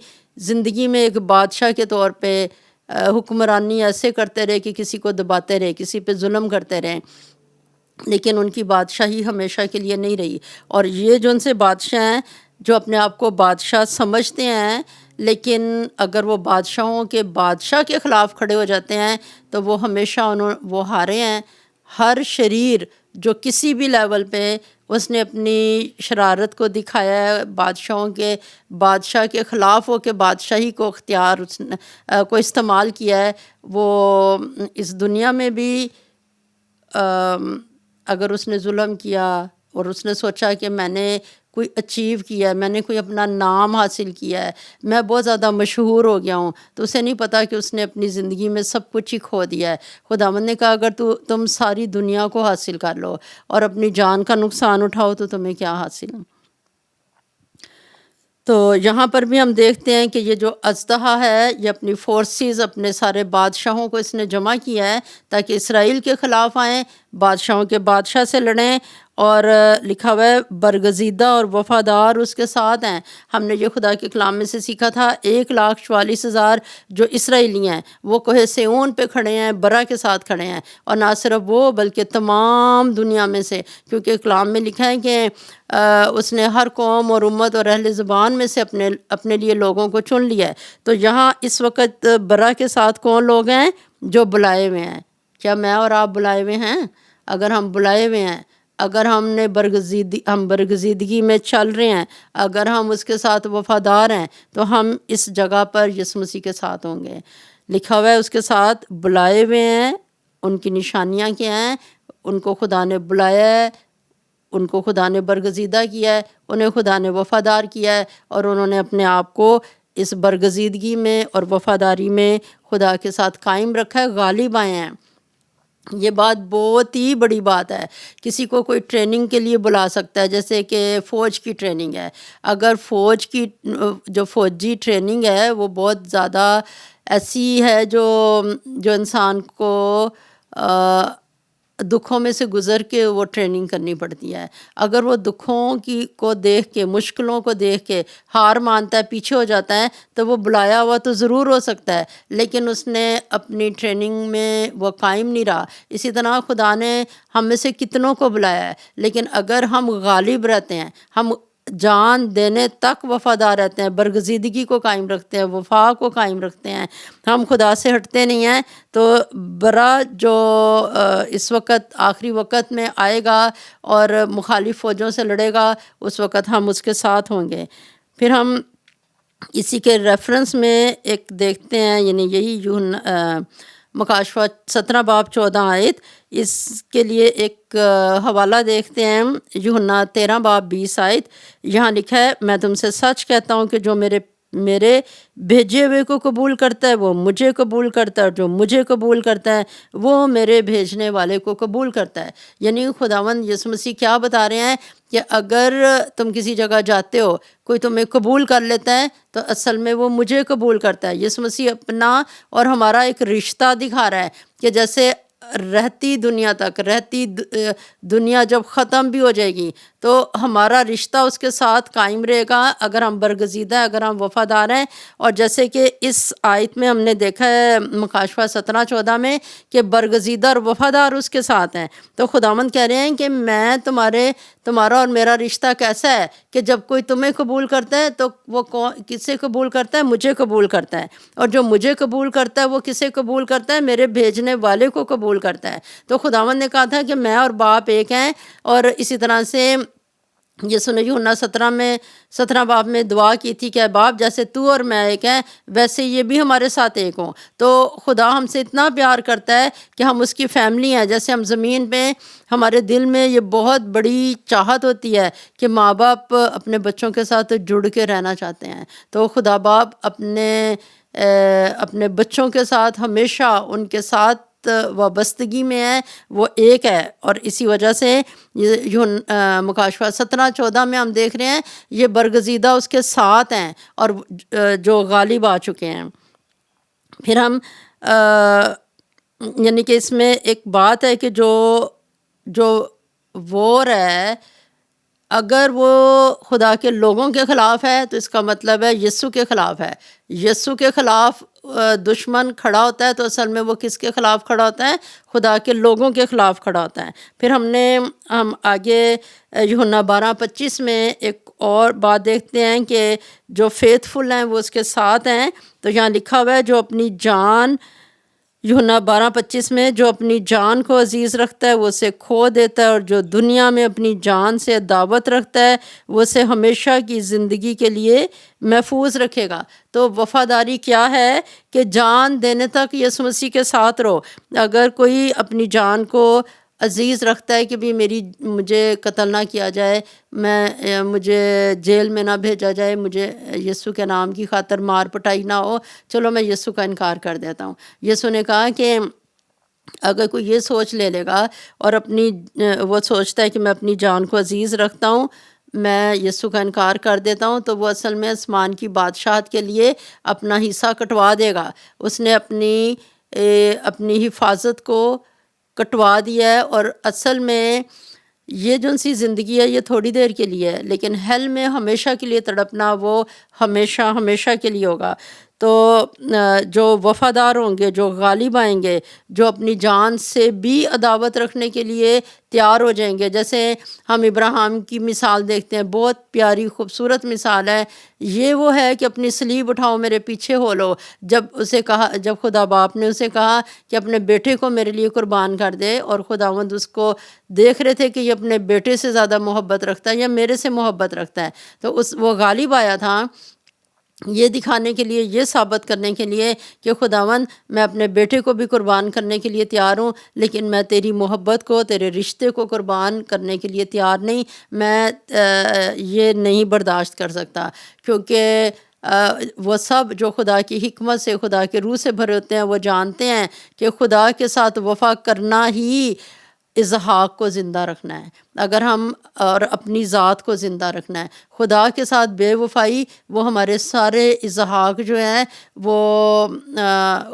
زندگی میں ایک بادشاہ کے طور پہ حکمرانی ایسے کرتے رہے کہ کسی کو دباتے رہے، کسی پہ ظلم کرتے رہے، لیکن ان کی بادشاہی ہمیشہ کے لیے نہیں رہی۔ اور یہ جو ان سے بادشاہ ہیں جو اپنے آپ کو بادشاہ سمجھتے ہیں، لیکن اگر وہ بادشاہوں کے بادشاہ کے خلاف کھڑے ہو جاتے ہیں تو وہ ہمیشہ وہ ہارے ہیں۔ ہر شریر جو کسی بھی لیول پہ اس نے اپنی شرارت کو دکھایا ہے، بادشاہوں کے بادشاہ کے خلاف ہو کے بادشاہی کو اختیار کو استعمال کیا ہے، وہ اس دنیا میں بھی اگر اس نے ظلم کیا اور اس نے سوچا کہ میں نے کوئی اچیو کیا ہے، میں نے کوئی اپنا نام حاصل کیا ہے، میں بہت زیادہ مشہور ہو گیا ہوں، تو اسے نہیں پتا کہ اس نے اپنی زندگی میں سب کچھ ہی کھو دیا ہے۔ خداوند نے کہا اگر تم ساری دنیا کو حاصل کر لو اور اپنی جان کا نقصان اٹھاؤ تو تمہیں کیا حاصل ہے؟ تو یہاں پر بھی ہم دیکھتے ہیں کہ یہ جو اژدہا ہے یہ اپنی فورسز، اپنے سارے بادشاہوں کو اس نے جمع کیا ہے تاکہ اسرائیل کے خلاف آئیں، بادشاہوں کے بادشاہ سے لڑیں، اور لکھا ہوا ہے برگزیدہ اور وفادار اس کے ساتھ ہیں۔ ہم نے یہ خدا کے کلام میں سے سیکھا تھا 1,44,000 جو اسرائیلی ہیں وہ کوہ سیون پہ کھڑے ہیں، برا کے ساتھ کھڑے ہیں، اور نہ صرف وہ بلکہ تمام دنیا میں سے، کیونکہ کلام میں لکھا ہے کہ اس نے ہر قوم اور امت اور اہل زبان میں سے اپنے لیے لوگوں کو چن لیا ہے۔ تو یہاں اس وقت برا کے ساتھ کون لوگ ہیں؟ جو بلائے ہوئے ہیں۔ کیا میں اور آپ بلائے ہوئے ہیں؟ اگر ہم بلائے ہوئے ہیں، اگر ہم برگزیدگی میں چل رہے ہیں، اگر ہم اس کے ساتھ وفادار ہیں تو ہم اس جگہ پر یسوع مسیح کے ساتھ ہوں گے۔ لکھا ہوا ہے اس کے ساتھ بلائے ہوئے ہیں۔ ان کی نشانیاں کیا ہیں؟ ان کو خدا نے بلایا ہے، ان کو خدا نے برگزیدہ کیا ہے، انہیں خدا نے وفادار کیا ہے، اور انہوں نے اپنے آپ کو اس برگزیدگی میں اور وفاداری میں خدا کے ساتھ قائم رکھا ہے، غالب آئے ہیں۔ یہ بات بہت ہی بڑی بات ہے۔ کسی کو کوئی ٹریننگ کے لیے بلا سکتا ہے، جیسے کہ فوج کی ٹریننگ ہے۔ اگر فوج کی جو فوجی ٹریننگ ہے وہ بہت زیادہ ایسی ہے جو انسان کو دکھوں میں سے گزر کے وہ ٹریننگ کرنی پڑتی ہے۔ اگر وہ دکھوں کو دیکھ کے، مشکلوں کو دیکھ کے ہار مانتا ہے، پیچھے ہو جاتا ہے، تو وہ بلایا ہوا تو ضرور ہو سکتا ہے لیکن اس نے اپنی ٹریننگ میں وہ قائم نہیں رہا۔ اسی طرح خدا نے ہم میں سے کتنوں کو بلایا ہے، لیکن اگر ہم غالب رہتے ہیں، ہم جان دینے تک وفادار رہتے ہیں، برگزیدگی کو قائم رکھتے ہیں، وفا کو قائم رکھتے ہیں، ہم خدا سے ہٹتے نہیں ہیں، تو برا جو اس وقت آخری وقت میں آئے گا اور مخالف فوجوں سے لڑے گا، اس وقت ہم اس کے ساتھ ہوں گے۔ پھر ہم اسی کے ریفرنس میں ایک دیکھتے ہیں، یعنی یہی مکاشفہ 17 باب 14 آیت، اس کے لیے ایک حوالہ دیکھتے ہیں، یوحنا 13 باب 20 آیت۔ یہاں لکھا ہے، میں تم سے سچ کہتا ہوں کہ جو میرے بھیجے ہوئے کو قبول کرتا ہے وہ مجھے قبول کرتا ہے، اور جو مجھے قبول کرتا ہے وہ میرے بھیجنے والے کو قبول کرتا ہے۔ یعنی خداوند یسوع مسیح کیا بتا رہے ہیں کہ اگر تم کسی جگہ جاتے ہو، کوئی تمہیں قبول کر لیتا ہے تو اصل میں وہ مجھے قبول کرتا ہے۔ یسوع مسیح اپنا اور ہمارا ایک رشتہ دکھا رہا ہے کہ جیسے رہتی دنیا تک، رہتی دنیا جب ختم بھی ہو جائے گی تو ہمارا رشتہ اس کے ساتھ قائم رہے گا اگر ہم برگزیدہ ہیں، اگر ہم وفادار ہیں۔ اور جیسے کہ اس آیت میں ہم نے دیکھا ہے مکاشفہ 17-14 میں کہ برگزیدہ اور وفادار اس کے ساتھ ہیں، تو خداوند کہہ رہے ہیں کہ میں تمہارا اور میرا رشتہ کیسا ہے کہ جب کوئی تمہیں قبول کرتا ہے تو وہ کسے قبول کرتا ہے؟ مجھے قبول کرتا ہے، اور جو مجھے قبول کرتا ہے وہ کسے قبول کرتا ہے؟ میرے بھیجنے والے کو قبول کرتا ہے۔ تو خداوند نے کہا تھا کہ میں اور باپ ایک ہیں، اور اسی طرح سے یسوع نے یوحنا 17 باب میں دعا کی تھی کہ اے باپ جیسے تو اور میں ایک ہیں ویسے یہ بھی ہمارے ساتھ ایک ہوں۔ تو خدا ہم سے اتنا پیار کرتا ہے کہ ہم اس کی فیملی ہیں۔ جیسے ہم زمین پہ، ہمارے دل میں یہ بہت بڑی چاہت ہوتی ہے کہ ماں باپ اپنے بچوں کے ساتھ جڑ کے رہنا چاہتے ہیں، تو خدا باپ اپنے بچوں کے ساتھ ہمیشہ ان کے ساتھ وابستگی میں ہے، وہ ایک ہے۔ اور اسی وجہ سے مکاشفہ 17-14 میں ہم دیکھ رہے ہیں یہ برگزیدہ اس کے ساتھ ہیں اور جو غالب آ چکے ہیں۔ پھر ہم یعنی کہ اس میں ایک بات ہے کہ جو وار ہے، اگر وہ خدا کے لوگوں کے خلاف ہے تو اس کا مطلب ہے یسوع کے خلاف ہے۔ یسوع کے خلاف دشمن کھڑا ہوتا ہے تو اصل میں وہ کس کے خلاف کھڑا ہوتا ہے؟ خدا کے لوگوں کے خلاف کھڑا ہوتا ہے۔ پھر ہم آگے یوحنا 12:25 میں ایک اور بات دیکھتے ہیں کہ جو فیتھفل ہیں وہ اس کے ساتھ ہیں۔ تو یہاں لکھا ہوا ہے جو اپنی جان، یوحنا 12:25 میں، جو اپنی جان کو عزیز رکھتا ہے وہ اسے کھو دیتا ہے، اور جو دنیا میں اپنی جان سے عداوت رکھتا ہے وہ اسے ہمیشہ کی زندگی کے لیے محفوظ رکھے گا۔ تو وفاداری کیا ہے کہ جان دینے تک یسوع مسیح کے ساتھ رہو۔ اگر کوئی اپنی جان کو عزیز رکھتا ہے کہ بھی مجھے قتل نہ کیا جائے، مجھے جیل میں نہ بھیجا جائے، مجھے یسوع کے نام کی خاطر مار پٹائی نہ ہو، چلو میں یسوع کا انکار کر دیتا ہوں۔ یسوع نے کہا کہ اگر کوئی یہ سوچ لے گا اور وہ سوچتا ہے کہ میں اپنی جان کو عزیز رکھتا ہوں، میں یسوع کا انکار کر دیتا ہوں، تو وہ اصل میں آسمان کی بادشاہت کے لیے اپنا حصہ کٹوا دے گا۔ اس نے اپنی حفاظت کو کٹوا دیا ہے، اور اصل میں یہ جو سی زندگی ہے یہ تھوڑی دیر کے لیے ہے، لیکن ہیل میں ہمیشہ کے لیے تڑپنا وہ ہمیشہ کے لیے ہوگا۔ تو جو وفادار ہوں گے، جو غالب آئیں گے، جو اپنی جان سے بھی عداوت رکھنے کے لیے تیار ہو جائیں گے، جیسے ہم ابراہیم کی مثال دیکھتے ہیں، بہت پیاری خوبصورت مثال ہے۔ یہ وہ ہے کہ اپنی صلیب اٹھاؤ، میرے پیچھے ہو لو۔ جب خدا باپ نے اسے کہا کہ اپنے بیٹے کو میرے لیے قربان کر دے، اور خداوند اس کو دیکھ رہے تھے کہ یہ اپنے بیٹے سے زیادہ محبت رکھتا ہے یا میرے سے محبت رکھتا ہے، تو وہ غالب آیا تھا یہ دکھانے کے لیے، یہ ثابت کرنے کے لیے کہ خداوند میں اپنے بیٹے کو بھی قربان کرنے کے لیے تیار ہوں، لیکن میں تیری محبت کو، تیرے رشتے کو قربان کرنے کے لیے تیار نہیں، میں یہ نہیں برداشت کر سکتا، کیونکہ وہ سب جو خدا کی حکمت سے، خدا کے روح سے بھرے ہوتے ہیں، وہ جانتے ہیں کہ خدا کے ساتھ وفا کرنا ہی اسحاق کو زندہ رکھنا ہے، اگر ہم اور اپنی ذات کو زندہ رکھنا ہے۔ خدا کے ساتھ بے وفائی، وہ ہمارے سارے اسحاق جو ہیں وہ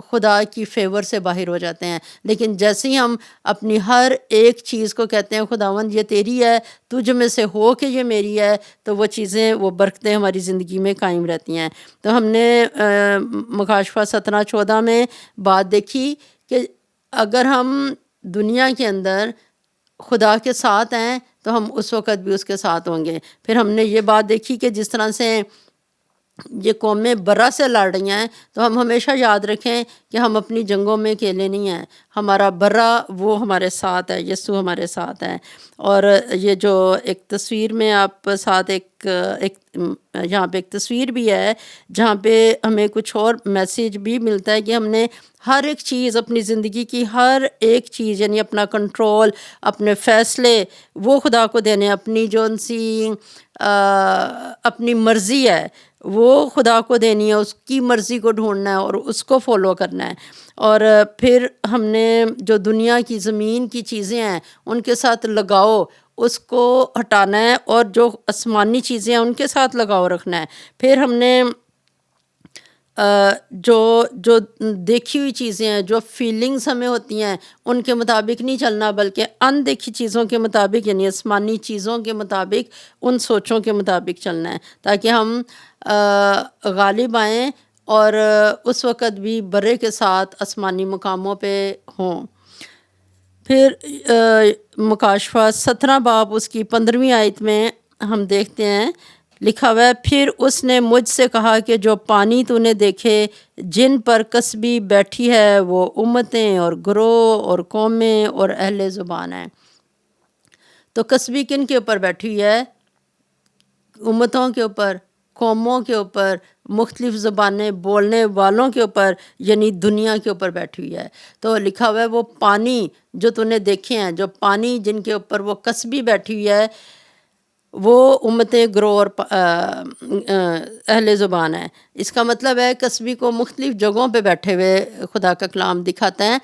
خدا کی فیور سے باہر ہو جاتے ہیں۔ لیکن جیسے ہی ہم اپنی ہر ایک چیز کو کہتے ہیں خداوند یہ تیری ہے، تجھ میں سے ہو کہ یہ میری ہے، تو وہ چیزیں، وہ برکتیں ہماری زندگی میں قائم رہتی ہیں۔ تو ہم نے مکاشفہ 17-14 میں بات دیکھی کہ اگر ہم دنیا کے اندر خدا کے ساتھ ہیں تو ہم اس وقت بھی اس کے ساتھ ہوں گے۔ پھر ہم نے یہ بات دیکھی کہ جس طرح سے یہ قومیں برا سے لڑ رہی ہیں تو ہم ہمیشہ یاد رکھیں کہ ہم اپنی جنگوں میں اکیلے نہیں ہیں، ہمارا برا وہ ہمارے ساتھ ہے، یسوع ہمارے ساتھ ہے۔ اور یہ جو ایک تصویر میں آپ ساتھ ایک یہاں پہ ایک تصویر بھی ہے جہاں پہ ہمیں کچھ اور میسیج بھی ملتا ہے کہ ہم نے ہر ایک چیز اپنی زندگی کی ہر ایک چیز یعنی اپنا کنٹرول، اپنے فیصلے وہ خدا کو دینے، اپنی جو ان سی اپنی مرضی ہے وہ خدا کو دینی ہے، اس کی مرضی کو ڈھونڈنا ہے اور اس کو فالو کرنا ہے۔ اور پھر ہم نے جو دنیا کی زمین کی چیزیں ہیں ان کے ساتھ لگاؤ اس کو ہٹانا ہے اور جو آسمانی چیزیں ہیں ان کے ساتھ لگاؤ رکھنا ہے۔ پھر ہم نے جو دیکھی ہوئی چیزیں ہیں، جو فیلنگز ہمیں ہوتی ہیں ان کے مطابق نہیں چلنا بلکہ ان دیکھی چیزوں کے مطابق یعنی آسمانی چیزوں کے مطابق ان سوچوں کے مطابق چلنا ہے تاکہ ہم غالب آئیں اور اس وقت بھی برے کے ساتھ آسمانی مقاموں پہ ہوں۔ پھر مکاشفہ 17 باب اس کی 15ویں آیت میں ہم دیکھتے ہیں لکھا ہوا ہے، پھر اس نے مجھ سے کہا کہ جو پانی تو نے دیکھے جن پر کسبی بیٹھی ہے وہ امتیں اور گروہ اور قومیں اور اہل زبان ہیں۔ تو کسبی کن کے اوپر بیٹھی ہوئی ہے؟ امتوں کے اوپر، قوموں کے اوپر، مختلف زبانیں بولنے والوں کے اوپر یعنی دنیا کے اوپر بیٹھی ہوئی ہے۔ تو لکھا ہوا ہے وہ پانی جو تو نے دیکھے ہیں، جو پانی جن کے اوپر وہ کسبی بیٹھی ہوئی ہے وہ امتیں، گروہ اور اہل زبان ہیں۔ اس کا مطلب ہے کسبی کو مختلف جگہوں پہ بیٹھے ہوئے خدا کا کلام دکھاتا ہے،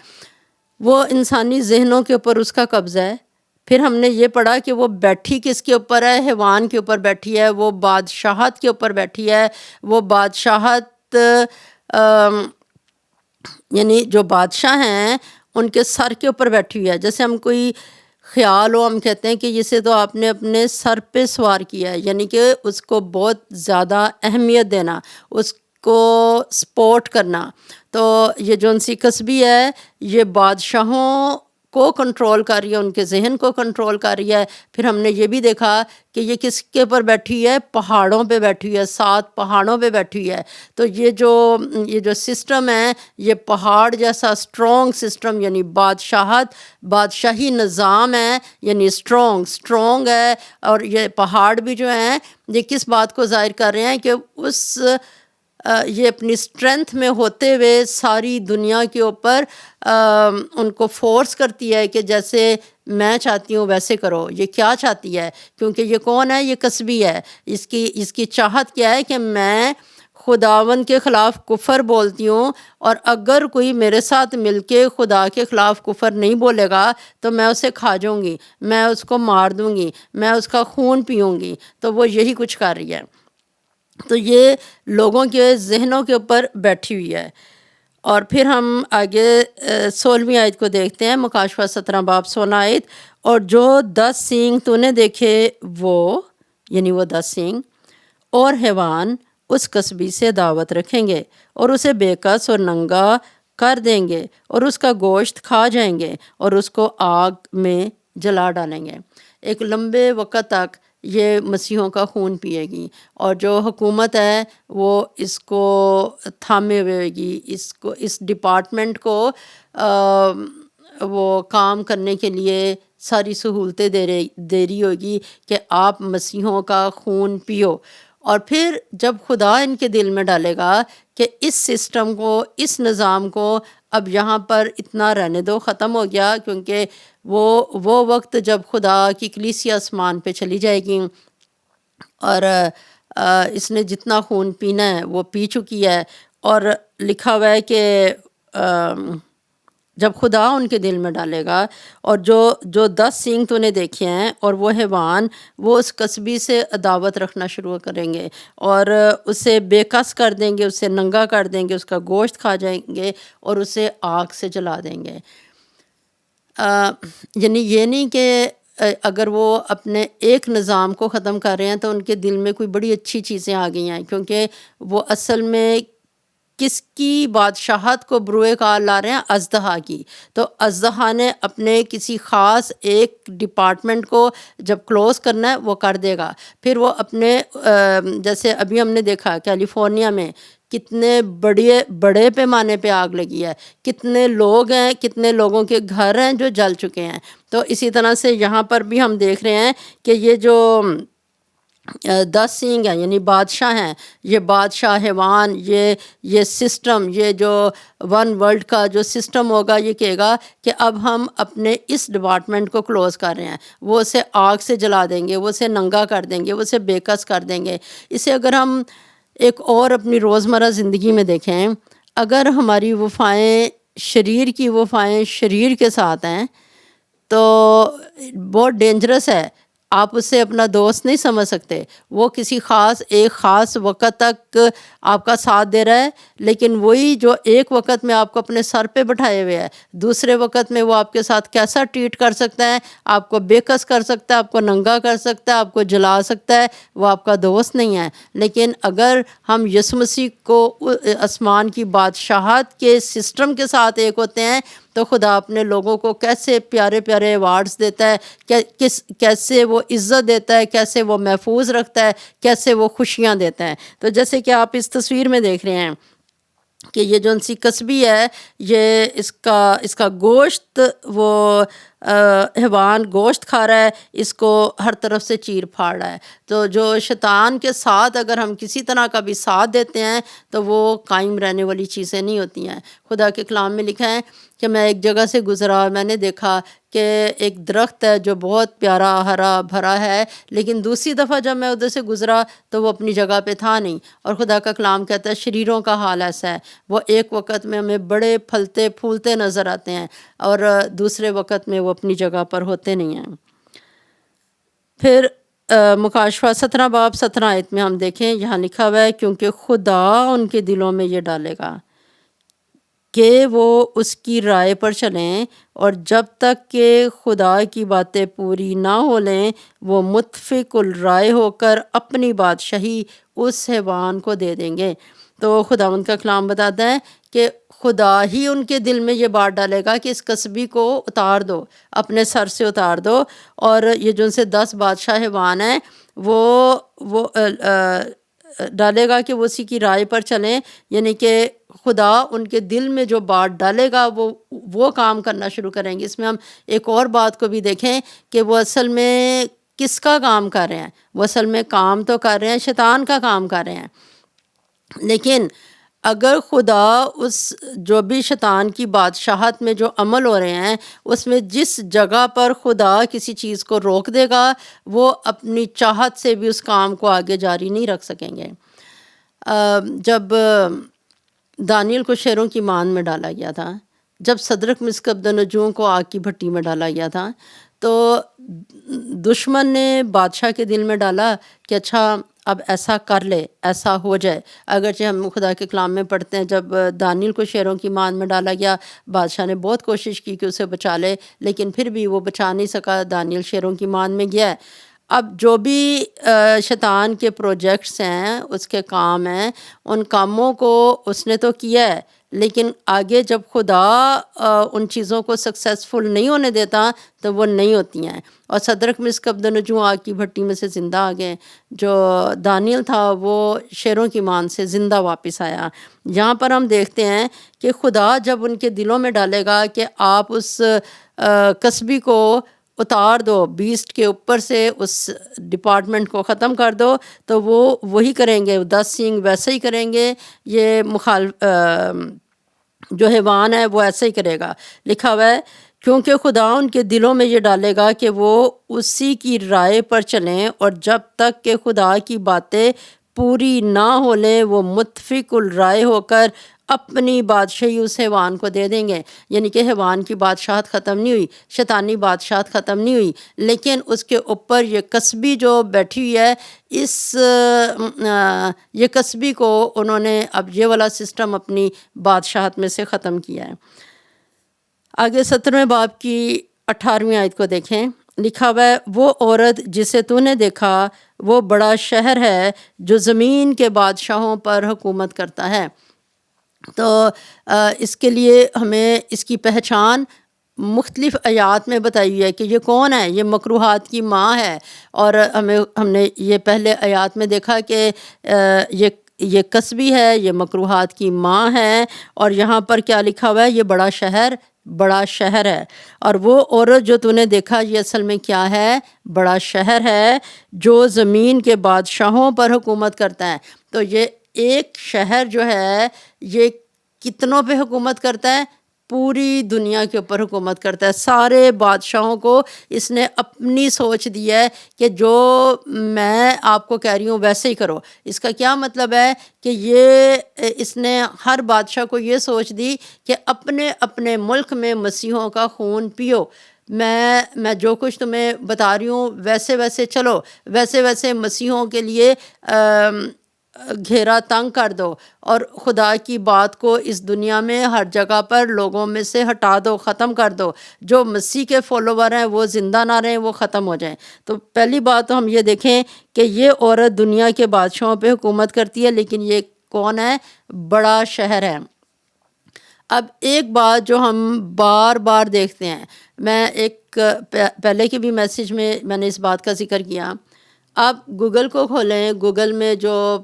وہ انسانی ذہنوں کے اوپر اس کا قبضہ ہے۔ پھر ہم نے یہ پڑھا کہ وہ بیٹھی کس کے اوپر ہے؟ حیوان کے اوپر بیٹھی ہے، وہ بادشاہت کے اوپر بیٹھی ہے۔ وہ بادشاہت یعنی جو بادشاہ ہیں ان کے سر کے اوپر بیٹھی ہوئی ہے۔ جیسے ہم کوئی خیال ہو، ہم کہتے ہیں کہ اسے تو آپ نے اپنے سر پہ سوار کیا ہے، یعنی کہ اس کو بہت زیادہ اہمیت دینا، اس کو سپورٹ کرنا۔ تو یہ جو ان سی کسبی ہے یہ بادشاہوں کو کنٹرول کر رہی ہے، ان کے ذہن کو کنٹرول کر رہی ہے۔ پھر ہم نے یہ بھی دیکھا کہ یہ کس کے اوپر بیٹھی ہے؟ پہاڑوں پہ بیٹھی ہے، 7 پہاڑوں پہ بیٹھی ہے۔ تو یہ جو سسٹم ہے یہ پہاڑ جیسا اسٹرانگ سسٹم یعنی بادشاہی نظام ہے، یعنی اسٹرانگ ہے۔ اور یہ پہاڑ بھی جو ہیں یہ کس بات کو ظاہر کر رہے ہیں کہ یہ اپنی اسٹرینتھ میں ہوتے ہوئے ساری دنیا کے اوپر ان کو فورس کرتی ہے کہ جیسے میں چاہتی ہوں ویسے کرو۔ یہ کیا چاہتی ہے؟ کیونکہ یہ کون ہے؟ یہ کسبی ہے۔ اس کی چاہت کیا ہے کہ میں خداوند کے خلاف کفر بولتی ہوں، اور اگر کوئی میرے ساتھ مل کے خدا کے خلاف کفر نہیں بولے گا تو میں اسے کھا جاؤں گی، میں اس کو مار دوں گی، میں اس کا خون پیوں گی۔ تو وہ یہی کچھ کر رہی ہے۔ تو یہ لوگوں کے ذہنوں کے اوپر بیٹھی ہوئی ہے۔ اور پھر ہم آگے 16ویں آیت کو دیکھتے ہیں، مکاشفہ 17 باب 16 آیت، اور جو 10 سینگ تو نے دیکھے وہ یعنی وہ 10 سینگ اور حیوان اس کسبی سے دعوت رکھیں گے اور اسے بے کس اور ننگا کر دیں گے اور اس کا گوشت کھا جائیں گے اور اس کو آگ میں جلا ڈالیں گے۔ ایک لمبے وقت تک یہ مسیحوں کا خون پیے گی، اور جو حکومت ہے وہ اس کو تھامے ہوئے گی، اس ڈپارٹمنٹ کو وہ کام کرنے کے لیے ساری سہولتیں دے رہی ہوگی کہ آپ مسیحوں کا خون پیو۔ اور پھر جب خدا ان کے دل میں ڈالے گا کہ اس سسٹم کو، اس نظام کو اب یہاں پر اتنا رہنے دو، ختم ہو گیا، کیونکہ وہ وقت جب خدا کی کلیسیا آسمان پہ چلی جائے گی اور اس نے جتنا خون پینا ہے وہ پی چکی ہے۔ اور لکھا ہوا ہے کہ جب خدا ان کے دل میں ڈالے گا، اور جو 10 سینگ تو نے دیکھے ہیں اور وہ حیوان وہ اس کسبی سے عداوت رکھنا شروع کریں گے اور اسے بے کس کر دیں گے، اسے ننگا کر دیں گے، اس کا گوشت کھا جائیں گے اور اسے آگ سے جلا دیں گے۔ یعنی یہ نہیں کہ اگر وہ اپنے ایک نظام کو ختم کر رہے ہیں تو ان کے دل میں کوئی بڑی اچھی چیزیں آ گئی ہیں، کیونکہ وہ اصل میں کس کی بادشاہت کو بروئے کار لا رہے ہیں؟ اژدہا کی. تو اژدہا نے اپنے کسی خاص ایک ڈپارٹمنٹ کو جب کلوز کرنا ہے وہ کر دے گا. پھر وہ اپنے جیسے ابھی ہم نے دیکھا کیلیفورنیا میں کتنے بڑے پیمانے پہ آگ لگی ہے، کتنے لوگ ہیں، کتنے لوگوں کے گھر ہیں جو جل چکے ہیں. تو اسی طرح سے یہاں پر بھی ہم دیکھ رہے ہیں کہ یہ جو 10 سینگ ہیں یعنی بادشاہ ہیں، یہ بادشاہ حیوان، یہ سسٹم، یہ جو ون ورلڈ کا جو سسٹم ہوگا یہ کہے گا کہ اب ہم اپنے اس ڈپارٹمنٹ کو کلوز کر رہے ہیں. وہ اسے آگ سے جلا دیں گے، وہ اسے ننگا کر دیں گے، وہ اسے بےکس کر دیں گے. اسے اگر ہم ایک اور اپنی روزمرہ زندگی میں دیکھیں، اگر ہماری وفائیں شریر کی وفائیں شریر کے ساتھ ہیں تو بہت ڈینجرس ہے. آپ اسے اپنا دوست نہیں سمجھ سکتے. وہ کسی ایک خاص وقت تک آپ کا ساتھ دے رہا ہے، لیکن وہی جو ایک وقت میں آپ کو اپنے سر پہ بٹھائے ہوئے ہے، دوسرے وقت میں وہ آپ کے ساتھ کیسا ٹریٹ کر سکتا ہے، آپ کو بےکس کر سکتا ہے، آپ کو ننگا کر سکتا ہے، آپ کو جلا سکتا ہے، وہ آپ کا دوست نہیں ہے. لیکن اگر ہم یسوع مسیح کو آسمان کی بادشاہت کے سسٹم کے ساتھ ایک ہوتے ہیں تو خدا اپنے لوگوں کو کیسے پیارے پیارے ایوارڈز دیتا ہے، کیسے وہ عزت دیتا ہے، کیسے وہ محفوظ رکھتا ہے، کیسے وہ خوشیاں دیتا ہے. تو جیسے کہ آپ اس تصویر میں دیکھ رہے ہیں کہ یہ جو انسی کسبی ہے، یہ اس کا گوشت وہ حیوان گوشت کھا رہا ہے، اس کو ہر طرف سے چیر پھاڑ رہا ہے. تو جو شیطان کے ساتھ اگر ہم کسی طرح کا بھی ساتھ دیتے ہیں تو وہ قائم رہنے والی چیزیں نہیں ہوتی ہیں. خدا کے کلام میں لکھا ہے کہ میں ایک جگہ سے گزرا، میں نے دیکھا کہ ایک درخت ہے جو بہت پیارا ہرا بھرا ہے، لیکن دوسری دفعہ جب میں ادھر سے گزرا تو وہ اپنی جگہ پہ تھا نہیں. اور خدا کا کلام کہتا ہے شریروں کا حال ایسا ہے، وہ ایک وقت میں ہمیں بڑے پھلتے پھولتے نظر آتے ہیں اور دوسرے وقت میں وہ اپنی جگہ پر ہوتے نہیں ہیں. پھر مکاشفہ 17 باب 17 آیت میں ہم دیکھیں، یہاں لکھا ہوا ہے کیونکہ خدا ان کے دلوں میں یہ ڈالے گا کہ وہ اس کی رائے پر چلیں، اور جب تک کہ خدا کی باتیں پوری نہ ہو لیں وہ متفق الرائے ہو کر اپنی بادشاہی اس حیوان کو دے دیں گے. تو خداوند کا کلام بتاتا ہے کہ خدا ہی ان کے دل میں یہ بات ڈالے گا کہ اس کسبی کو اتار دو، اپنے سر سے اتار دو. اور یہ جو ان سے 10 بادشاہ حیوان ہیں وہ ڈالے گا کہ وہ اسی کی رائے پر چلیں، یعنی کہ خدا ان کے دل میں جو بات ڈالے گا وہ کام کرنا شروع کریں گے. اس میں ہم ایک اور بات کو بھی دیکھیں کہ وہ اصل میں کس کا کام کر رہے ہیں. وہ اصل میں کام تو کر رہے ہیں، شیطان کا کام کر رہے ہیں. لیکن اگر خدا اس جو بھی شیطان کی بادشاہت میں جو عمل ہو رہے ہیں اس میں جس جگہ پر خدا کسی چیز کو روک دے گا، وہ اپنی چاہت سے بھی اس کام کو آگے جاری نہیں رکھ سکیں گے. جب دانیل کو شیروں کی مان میں ڈالا گیا تھا، جب صدرک مسک عبدالنجوں کو آگ کی بھٹی میں ڈالا گیا تھا، تو دشمن نے بادشاہ کے دل میں ڈالا کہ اچھا اب ایسا کر لے، ایسا ہو جائے. اگرچہ ہم خدا کے کلام میں پڑھتے ہیں جب دانیل کو شیروں کی مان میں ڈالا گیا، بادشاہ نے بہت کوشش کی کہ اسے بچا لے، لیکن پھر بھی وہ بچا نہیں سکا. دانیل شیروں کی مان میں گیا ہے. اب جو بھی شیطان کے پروجیکٹس ہیں، اس کے کام ہیں، ان کاموں کو اس نے تو کیا ہے، لیکن آگے جب خدا ان چیزوں کو سکسیسفل نہیں ہونے دیتا تو وہ نہیں ہوتی ہیں. اور صدرک مسک عبدالنجوں آگ کی بھٹی میں سے زندہ آ گئے. جو دانیل تھا وہ شیروں کی مان سے زندہ واپس آیا. یہاں پر ہم دیکھتے ہیں کہ خدا جب ان کے دلوں میں ڈالے گا کہ آپ اس کسبی کو اتار دو، بیسٹ کے اوپر سے اس ڈپارٹمنٹ کو ختم کر دو، تو وہ وہی کریں گے. 10 سینگ ویسے ہی کریں گے، یہ جو حیوان ہے وہ ایسے ہی کرے گا. لکھا ہوا ہے کیونکہ خدا ان کے دلوں میں یہ ڈالے گا کہ وہ اسی کی رائے پر چلیں، اور جب تک کہ خدا کی باتیں پوری نہ ہو لیں وہ متفق الرائے ہو کر اپنی بادشاہی اس حیوان کو دے دیں گے. یعنی کہ حیوان کی بادشاہت ختم نہیں ہوئی، شیطانی بادشاہت ختم نہیں ہوئی، لیکن اس کے اوپر یہ کسبی جو بیٹھی ہوئی ہے، یہ کسبی کو انہوں نے اب یہ والا سسٹم اپنی بادشاہت میں سے ختم کیا ہے. آگے 17ویں باب کی 18ویں آیت کو دیکھیں. لکھا ہوا ہے وہ عورت جسے تو نے دیکھا وہ بڑا شہر ہے جو زمین کے بادشاہوں پر حکومت کرتا ہے. تو اس کے لیے ہمیں اس کی پہچان مختلف آیات میں بتائی ہوئی ہے کہ یہ کون ہے، یہ مکروہات کی ماں ہے، اور ہم نے یہ پہلے آیات میں دیکھا کہ یہ کسبی ہے، یہ مکروہات کی ماں ہے، اور یہاں پر کیا لکھا ہوا ہے، یہ بڑا شہر ہے۔ اور وہ عورت جو تو نے دیکھا یہ اصل میں کیا ہے، بڑا شہر ہے جو زمین کے بادشاہوں پر حکومت کرتا ہے۔ تو یہ ایک شہر جو ہے یہ کتنوں پہ حکومت کرتا ہے، پوری دنیا کے اوپر حکومت کرتا ہے۔ سارے بادشاہوں کو اس نے اپنی سوچ دی ہے کہ جو میں آپ کو کہہ رہی ہوں ویسے ہی کرو۔ اس کا کیا مطلب ہے کہ اس نے ہر بادشاہ کو یہ سوچ دی کہ اپنے اپنے ملک میں مسیحوں کا خون پیو، میں جو کچھ تمہیں بتا رہی ہوں ویسے ویسے چلو، ویسے ویسے مسیحوں کے لیے گھیرا تنگ کر دو، اور خدا کی بات کو اس دنیا میں ہر جگہ پر لوگوں میں سے ہٹا دو، ختم کر دو۔ جو مسیح کے فالوور ہیں وہ زندہ نہ رہیں، وہ ختم ہو جائیں۔ تو پہلی بات تو ہم یہ دیکھیں کہ یہ عورت دنیا کے بادشاہوں پہ حکومت کرتی ہے، لیکن یہ کون ہے، بڑا شہر ہے۔ اب ایک بات جو ہم بار بار دیکھتے ہیں، میں ایک پہلے کے بھی میسیج میں نے اس بات کا ذکر کیا، آپ گوگل کو کھولیں، گوگل میں جو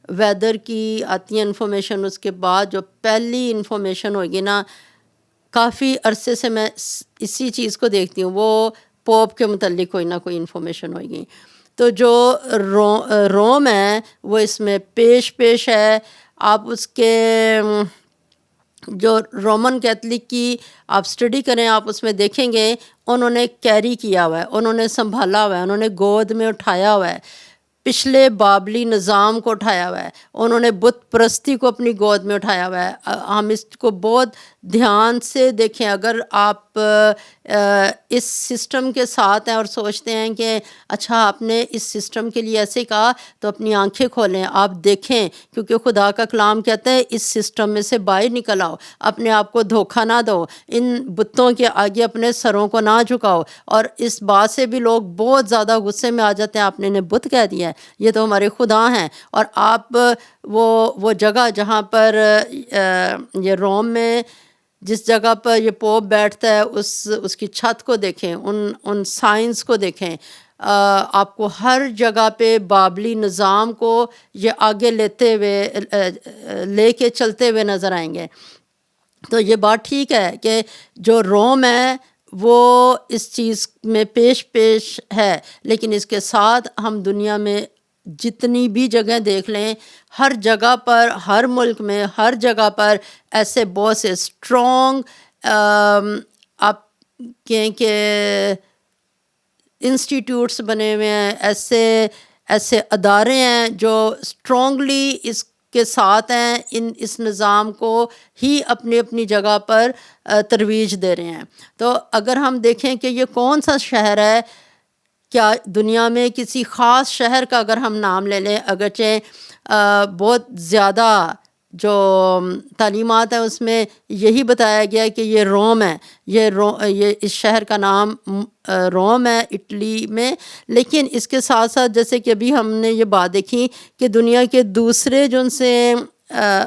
ویدر کی آتی ہے انفارمیشن، اس کے بعد جو پہلی انفارمیشن ہوگی نا، کافی عرصے سے میں اسی چیز کو دیکھتی ہوں، وہ پوپ کے متعلق کوئی نہ کوئی انفارمیشن ہوگی۔ تو جو روم ہے وہ اس میں پیش ہے۔ آپ اس کے جو رومن کیتھلک کی آپ سٹڈی کریں، آپ اس میں دیکھیں گے انہوں نے کیری کیا ہوا ہے، انہوں نے سنبھالا ہوا ہے، انہوں نے گود میں اٹھایا ہوا ہے، پچھلے بابلی نظام کو اٹھایا ہوا ہے، انہوں نے بت پرستی کو اپنی گود میں اٹھایا ہوا ہے۔ ہم اس کو بہت دھیان سے دیکھیں۔ اگر آپ اس سسٹم کے ساتھ ہیں اور سوچتے ہیں کہ اچھا آپ نے اس سسٹم کے لیے ایسے کہا، تو اپنی آنکھیں کھولیں، آپ دیکھیں، کیونکہ خدا کا کلام کہتا ہے اس سسٹم میں سے باہر نکل آؤ، اپنے آپ کو دھوکہ نہ دو، ان بتوں کے آگے اپنے سروں کو نہ جھکاؤ۔ اور اس بات سے بھی لوگ بہت زیادہ غصے میں آ جاتے ہیں، آپ نے انہیں بت کہہ دیا ہے، یہ تو ہمارے خدا ہیں۔ اور آپ وہ جگہ جہاں پر یہ روم میں جس جگہ پر یہ پوپ بیٹھتا ہے، اس کی چھت کو دیکھیں، ان سائنس کو دیکھیں، آپ کو ہر جگہ پہ بابلی نظام کو یہ آگے لے کے چلتے ہوئے نظر آئیں گے۔ تو یہ بات ٹھیک ہے کہ جو روم ہے وہ اس چیز میں پیش ہے، لیکن اس کے ساتھ ہم دنیا میں جتنی بھی جگہ دیکھ لیں، ہر جگہ پر، ہر ملک میں، ہر جگہ پر ایسے بہت سے اسٹرانگ آپ کہیں کہ انسٹیٹیوٹس بنے ہوئے ہیں، ایسے ادارے ہیں جو اسٹرانگلی اس کے ساتھ ہیں، اس نظام کو ہی اپنی اپنی جگہ پر ترویج دے رہے ہیں۔ تو اگر ہم دیکھیں کہ یہ کون سا شہر ہے، کیا دنیا میں کسی خاص شہر کا اگر ہم نام لے لیں، اگرچہ بہت زیادہ جو تعلیمات ہیں اس میں یہی بتایا گیا کہ یہ روم ہے، یہ اس شہر کا نام روم ہے اٹلی میں، لیکن اس کے ساتھ ساتھ جیسے کہ ابھی ہم نے یہ بات دیکھی کہ دنیا کے دوسرے جو ان سے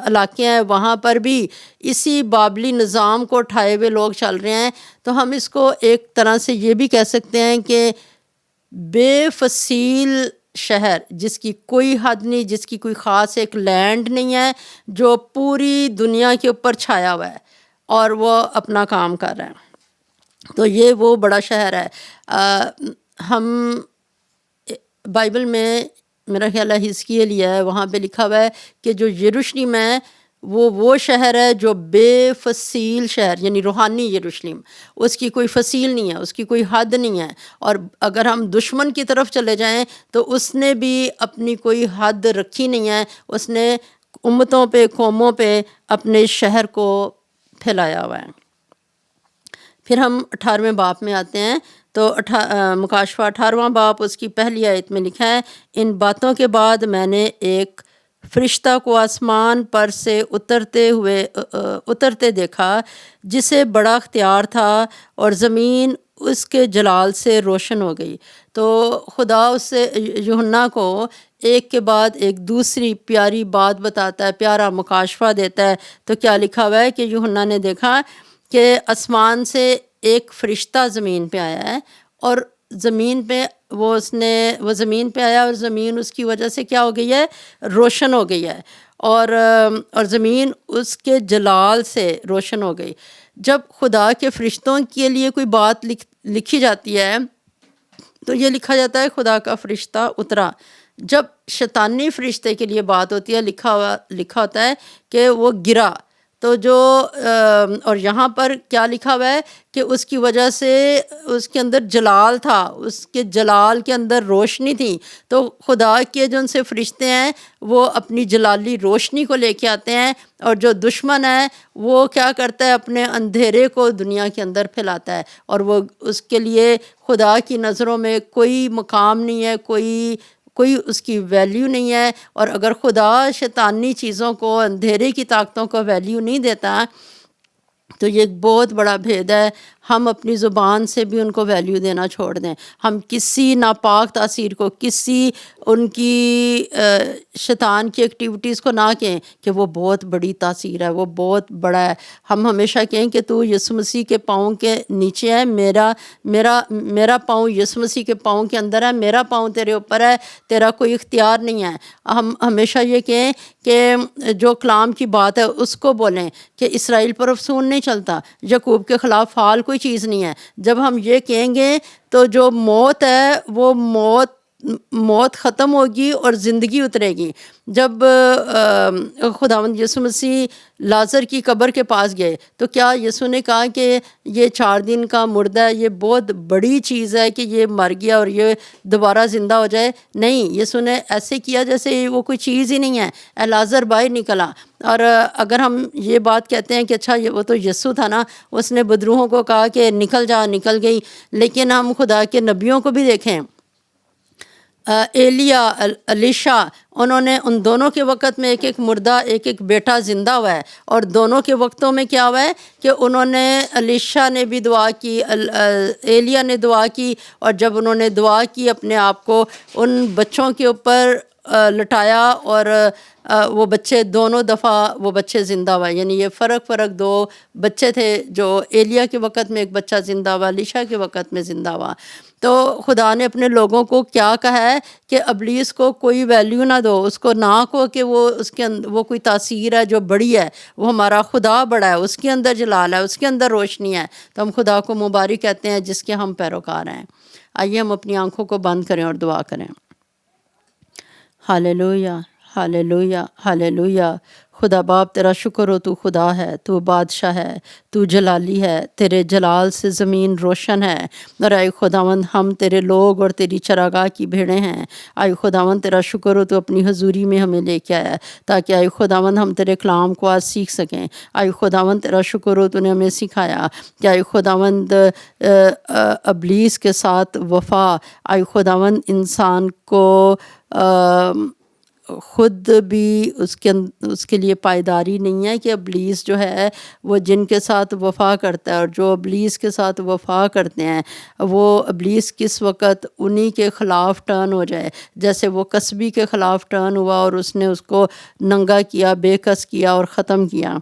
علاقے ہیں وہاں پر بھی اسی بابلی نظام کو اٹھائے ہوئے لوگ چل رہے ہیں۔ تو ہم اس کو ایک طرح سے یہ بھی کہہ سکتے ہیں کہ بے فصیل شہر، جس کی کوئی حد نہیں، جس کی کوئی خاص ایک لینڈ نہیں ہے، جو پوری دنیا کے اوپر چھایا ہوا ہے اور وہ اپنا کام کر رہا ہے۔ تو یہ وہ بڑا شہر ہے۔ ہم بائبل میں میرا خیال ہے حزقیل ہے، وہاں پہ لکھا ہوا ہے کہ جو یروشلم ہے وہ شہر ہے جو بے فصیل شہر، یعنی روحانی یروشلم، اس کی کوئی فصیل نہیں ہے، اس کی کوئی حد نہیں ہے۔ اور اگر ہم دشمن کی طرف چلے جائیں تو اس نے بھی اپنی کوئی حد رکھی نہیں ہے، اس نے امتوں پہ، قوموں پہ اپنے شہر کو پھیلایا ہوا ہے۔ پھر ہم 18ویں باب میں آتے ہیں، تو مکاشفہ 18واں باب اس کی پہلی آیت میں لکھا ہے، ان باتوں کے بعد میں نے ایک فرشتہ کو آسمان پر سے اترتے دیکھا، جسے بڑا اختیار تھا، اور زمین اس کے جلال سے روشن ہو گئی۔ تو خدا اس سے یوحنا کو ایک کے بعد ایک دوسری پیاری بات بتاتا ہے، پیارا مکاشفہ دیتا ہے۔ تو کیا لکھا ہوا ہے کہ یوحنا نے دیکھا کہ آسمان سے ایک فرشتہ زمین پہ آیا ہے، اور زمین پہ وہ زمین پہ آیا، اور زمین اس کی وجہ سے کیا ہو گئی ہے؟ روشن ہو گئی ہے، اور زمین اس کے جلال سے روشن ہو گئی۔ جب خدا کے فرشتوں کے لیے کوئی بات لکھی جاتی ہے تو یہ لکھا جاتا ہے خدا کا فرشتہ اترا۔ جب شیطانی فرشتے کے لیے بات ہوتی ہے، لکھا ہوتا ہے کہ وہ گرا۔ تو اور یہاں پر کیا لکھا ہوا ہے کہ اس کی وجہ سے اس کے اندر جلال تھا، اس کے جلال کے اندر روشنی تھی۔ تو خدا کے جو ان سے فرشتے ہیں وہ اپنی جلالی روشنی کو لے کے آتے ہیں، اور جو دشمن ہے وہ کیا کرتا ہے؟ اپنے اندھیرے کو دنیا کے اندر پھیلاتا ہے، اور وہ اس کے لیے خدا کی نظروں میں کوئی مقام نہیں ہے، کوئی اس کی ویلیو نہیں ہے۔ اور اگر خدا شیطانی چیزوں کو، اندھیرے کی طاقتوں کو ویلیو نہیں دیتا تو یہ ایک بہت بڑا بھید ہے۔ ہم اپنی زبان سے بھی ان کو ویلیو دینا چھوڑ دیں، ہم کسی ناپاک تاثیر کو، کسی ان کی شیطان کی ایکٹیویٹیز کو نہ کہیں کہ وہ بہت بڑی تاثیر ہے، وہ بہت بڑا ہے۔ ہم ہمیشہ کہیں کہ تو یسوع مسیح کے پاؤں کے نیچے ہے، میرا پاؤں یسوع مسیح کے پاؤں کے اندر ہے، میرا پاؤں تیرے اوپر ہے، تیرا کوئی اختیار نہیں ہے۔ ہم ہمیشہ یہ کہیں کہ جو کلام کی بات ہے اس کو بولیں کہ اسرائیل پر افسون نہیں چلتا، یعقوب کے خلاف فعال کوئی چیز نہیں ہے۔ جب ہم یہ کہیں گے تو جو موت ہے وہ موت ختم ہوگی اور زندگی اترے گی۔ جب خداوند یسوع مسیح لازر کی قبر کے پاس گئے تو کیا یسوع نے کہا کہ یہ 4 دن کا مردہ ہے، یہ بہت بڑی چیز ہے کہ یہ مر گیا اور یہ دوبارہ زندہ ہو جائے؟ نہیں، یسوع نے ایسے کیا جیسے وہ کوئی چیز ہی نہیں ہے۔ اے لازر باہر نکلا۔ اور اگر ہم یہ بات کہتے ہیں کہ اچھا وہ تو یسوع تھا نا، اس نے بدروحوں کو کہا کہ نکل جا، نکل گئی، لیکن ہم خدا کے نبیوں کو بھی دیکھیں، ایلیا، الیشا، انہوں نے ان دونوں کے وقت میں ایک مردہ، ایک بیٹا زندہ ہوا ہے، اور دونوں کے وقتوں میں کیا ہوا ہے کہ انہوں نے، الیشا نے بھی دعا کی، ایلیا نے دعا کی، اور جب انہوں نے دعا کی اپنے آپ کو ان بچوں کے اوپر لٹایا، اور وہ بچے دونوں دفعہ وہ بچے زندہ ہوئے۔ یعنی یہ فرق 2 بچے تھے، جو ایلیا کے وقت میں ایک بچہ زندہ ہوا، الیشا کے وقت میں زندہ ہوا۔ تو خدا نے اپنے لوگوں کو کیا کہا ہے کہ ابلیس کو کوئی ویلیو نہ دو، اس کو نہ کہو کہ وہ اس کے وہ کوئی تاثیر ہے جو بڑی ہے۔ وہ ہمارا خدا بڑا ہے، اس کے اندر جلال ہے، اس کے اندر روشنی ہے۔ تو ہم خدا کو مبارک کہتے ہیں جس کے ہم پیروکار ہیں۔ آئیے ہم اپنی آنکھوں کو بند کریں اور دعا کریں۔ Hallelujah, hallelujah, hallelujah. خدا باپ تیرا شکر ہو، تو خدا ہے، تو بادشاہ ہے، تو جلالی ہے، تیرے جلال سے زمین روشن ہے۔ اور اے خداوند، ہم تیرے لوگ اور تیری چراگاہ کی بھیڑیں ہیں۔ اے خداوند تیرا شکر ہو، تو اپنی حضوری میں ہمیں لے کے آیا تاکہ اے خداوند ہم تیرے کلام کو آج سیکھ سکیں۔ اے خداوند تیرا شکر ہو، تو نے ہمیں سکھایا کہ اے خداوند ابلیس کے ساتھ وفا، اے خداوند انسان کو خود بھی اس کے لیے پائیداری نہیں ہے کہ ابلیس جو ہے وہ جن کے ساتھ وفا کرتا ہے، اور جو ابلیس کے ساتھ وفا کرتے ہیں وہ ابلیس کس وقت انہی کے خلاف ٹرن ہو جائے، جیسے وہ کسبی کے خلاف ٹرن ہوا اور اس نے اس کو ننگا کیا، بے کس کیا اور ختم کیا۔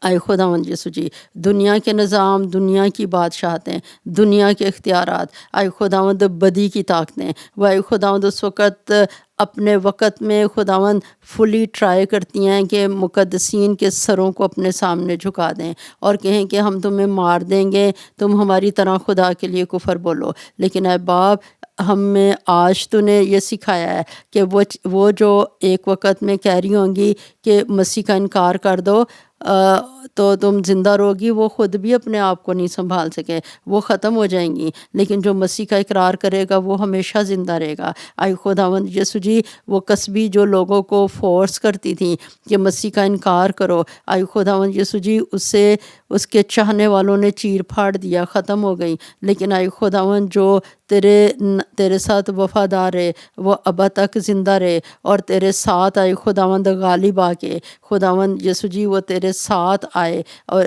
اے خداوند یسوع جی، دنیا کے نظام، دنیا کی بادشاہتیں، دنیا کے اختیارات، اے خداوند بدی کی طاقتیں، وہ اے خداوند اس وقت اپنے وقت میں خداوند فلی ٹرائی کرتی ہیں کہ مقدسین کے سروں کو اپنے سامنے جھکا دیں اور کہیں کہ ہم تمہیں مار دیں گے، تم ہماری طرح خدا کے لیے کفر بولو۔ لیکن اے باپ، ہمیں آج تو نے یہ سکھایا ہے کہ وہ جو ایک وقت میں کہہ رہی ہوں گی کہ مسیح کا انکار کر دو تو تم زندہ رہو گی، وہ خود بھی اپنے آپ کو نہیں سنبھال سکے، وہ ختم ہو جائیں گی، لیکن جو مسیح کا اقرار کرے گا وہ ہمیشہ زندہ رہے گا۔ اے خداوند یسوع جی، وہ کسبی جو لوگوں کو فورس کرتی تھیں کہ مسیح کا انکار کرو، اے خداوند یسوع جی، اس کے چاہنے والوں نے چیر پھاڑ دیا، ختم ہو گئی۔ لیکن اے خداوند جو تیرے ساتھ وفادار ہے وہ ابد تک زندہ رہے، اور تیرے ساتھ آئے خداوند غالب آ کے، خداوند یسوع جی وہ تیرے ساتھ آئے، اور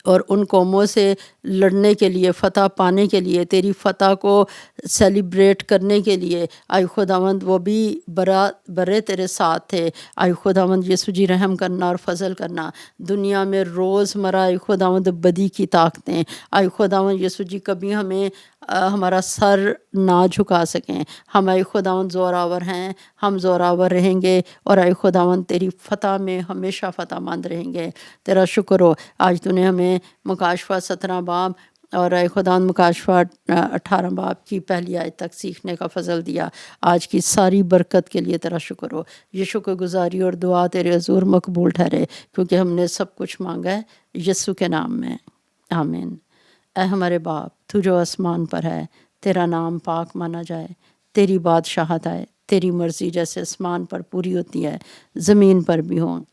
اور ان قوموں سے لڑنے کے لیے، فتح پانے کے لیے، تیری فتح کو سیلیبریٹ کرنے کے لیے، آئی خداوند وہ بھی برے تیرے ساتھ تھے۔ آئی خداوند یسوع جی رحم کرنا اور فضل کرنا۔ دنیا میں روز مرہ آئی خداوند بدی کی طاقتیں، آئی خداوند یسوع جی کبھی ہمیں ہمارا سر نہ جھکا سکیں۔ ہم آئی خداوند زوراور ہیں، ہم زوراور رہیں گے، اور آئی خداوند تیری فتح میں ہمیشہ فتح مند رہیں گے۔ تیرا شکر ہو آج تو نے ہمیں مکاشفہ 17 باب اور اے خداوند مکاشفہ 18 باب کی پہلی آیت تک سیکھنے کا فضل دیا۔ آج کی ساری برکت کے لیے تیرا شکر ہو۔ یہ شکر گزاری اور دعا تیرے حضور مقبول ٹھہرے، کیونکہ ہم نے سب کچھ مانگا ہے یسوع کے نام میں، آمین۔ اے ہمارے باپ، تو جو آسمان پر ہے، تیرا نام پاک مانا جائے، تیری بادشاہت آئے، تیری مرضی جیسے آسمان پر پوری ہوتی ہے زمین پر بھی ہوں۔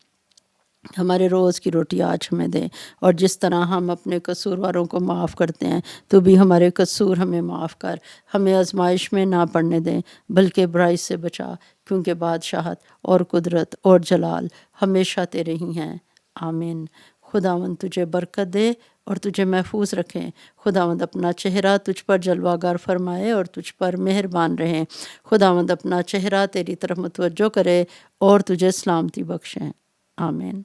ہمارے روز کی روٹی آج ہمیں دے، اور جس طرح ہم اپنے قصورواروں کو معاف کرتے ہیں تو بھی ہمارے قصور ہمیں معاف کر، ہمیں آزمائش میں نہ پڑنے دیں بلکہ برائی سے بچا، کیونکہ بادشاہت اور قدرت اور جلال ہمیشہ تیرے ہی ہیں، آمین۔ خداوند تجھے برکت دے اور تجھے محفوظ رکھیں۔ خداوند اپنا چہرہ تجھ پر جلوہ گر فرمائے اور تجھ پر مہربان رہیں۔ خداوند اپنا چہرہ تیری طرف متوجہ کرے اور تجھے سلامتی بخشیں، آمین۔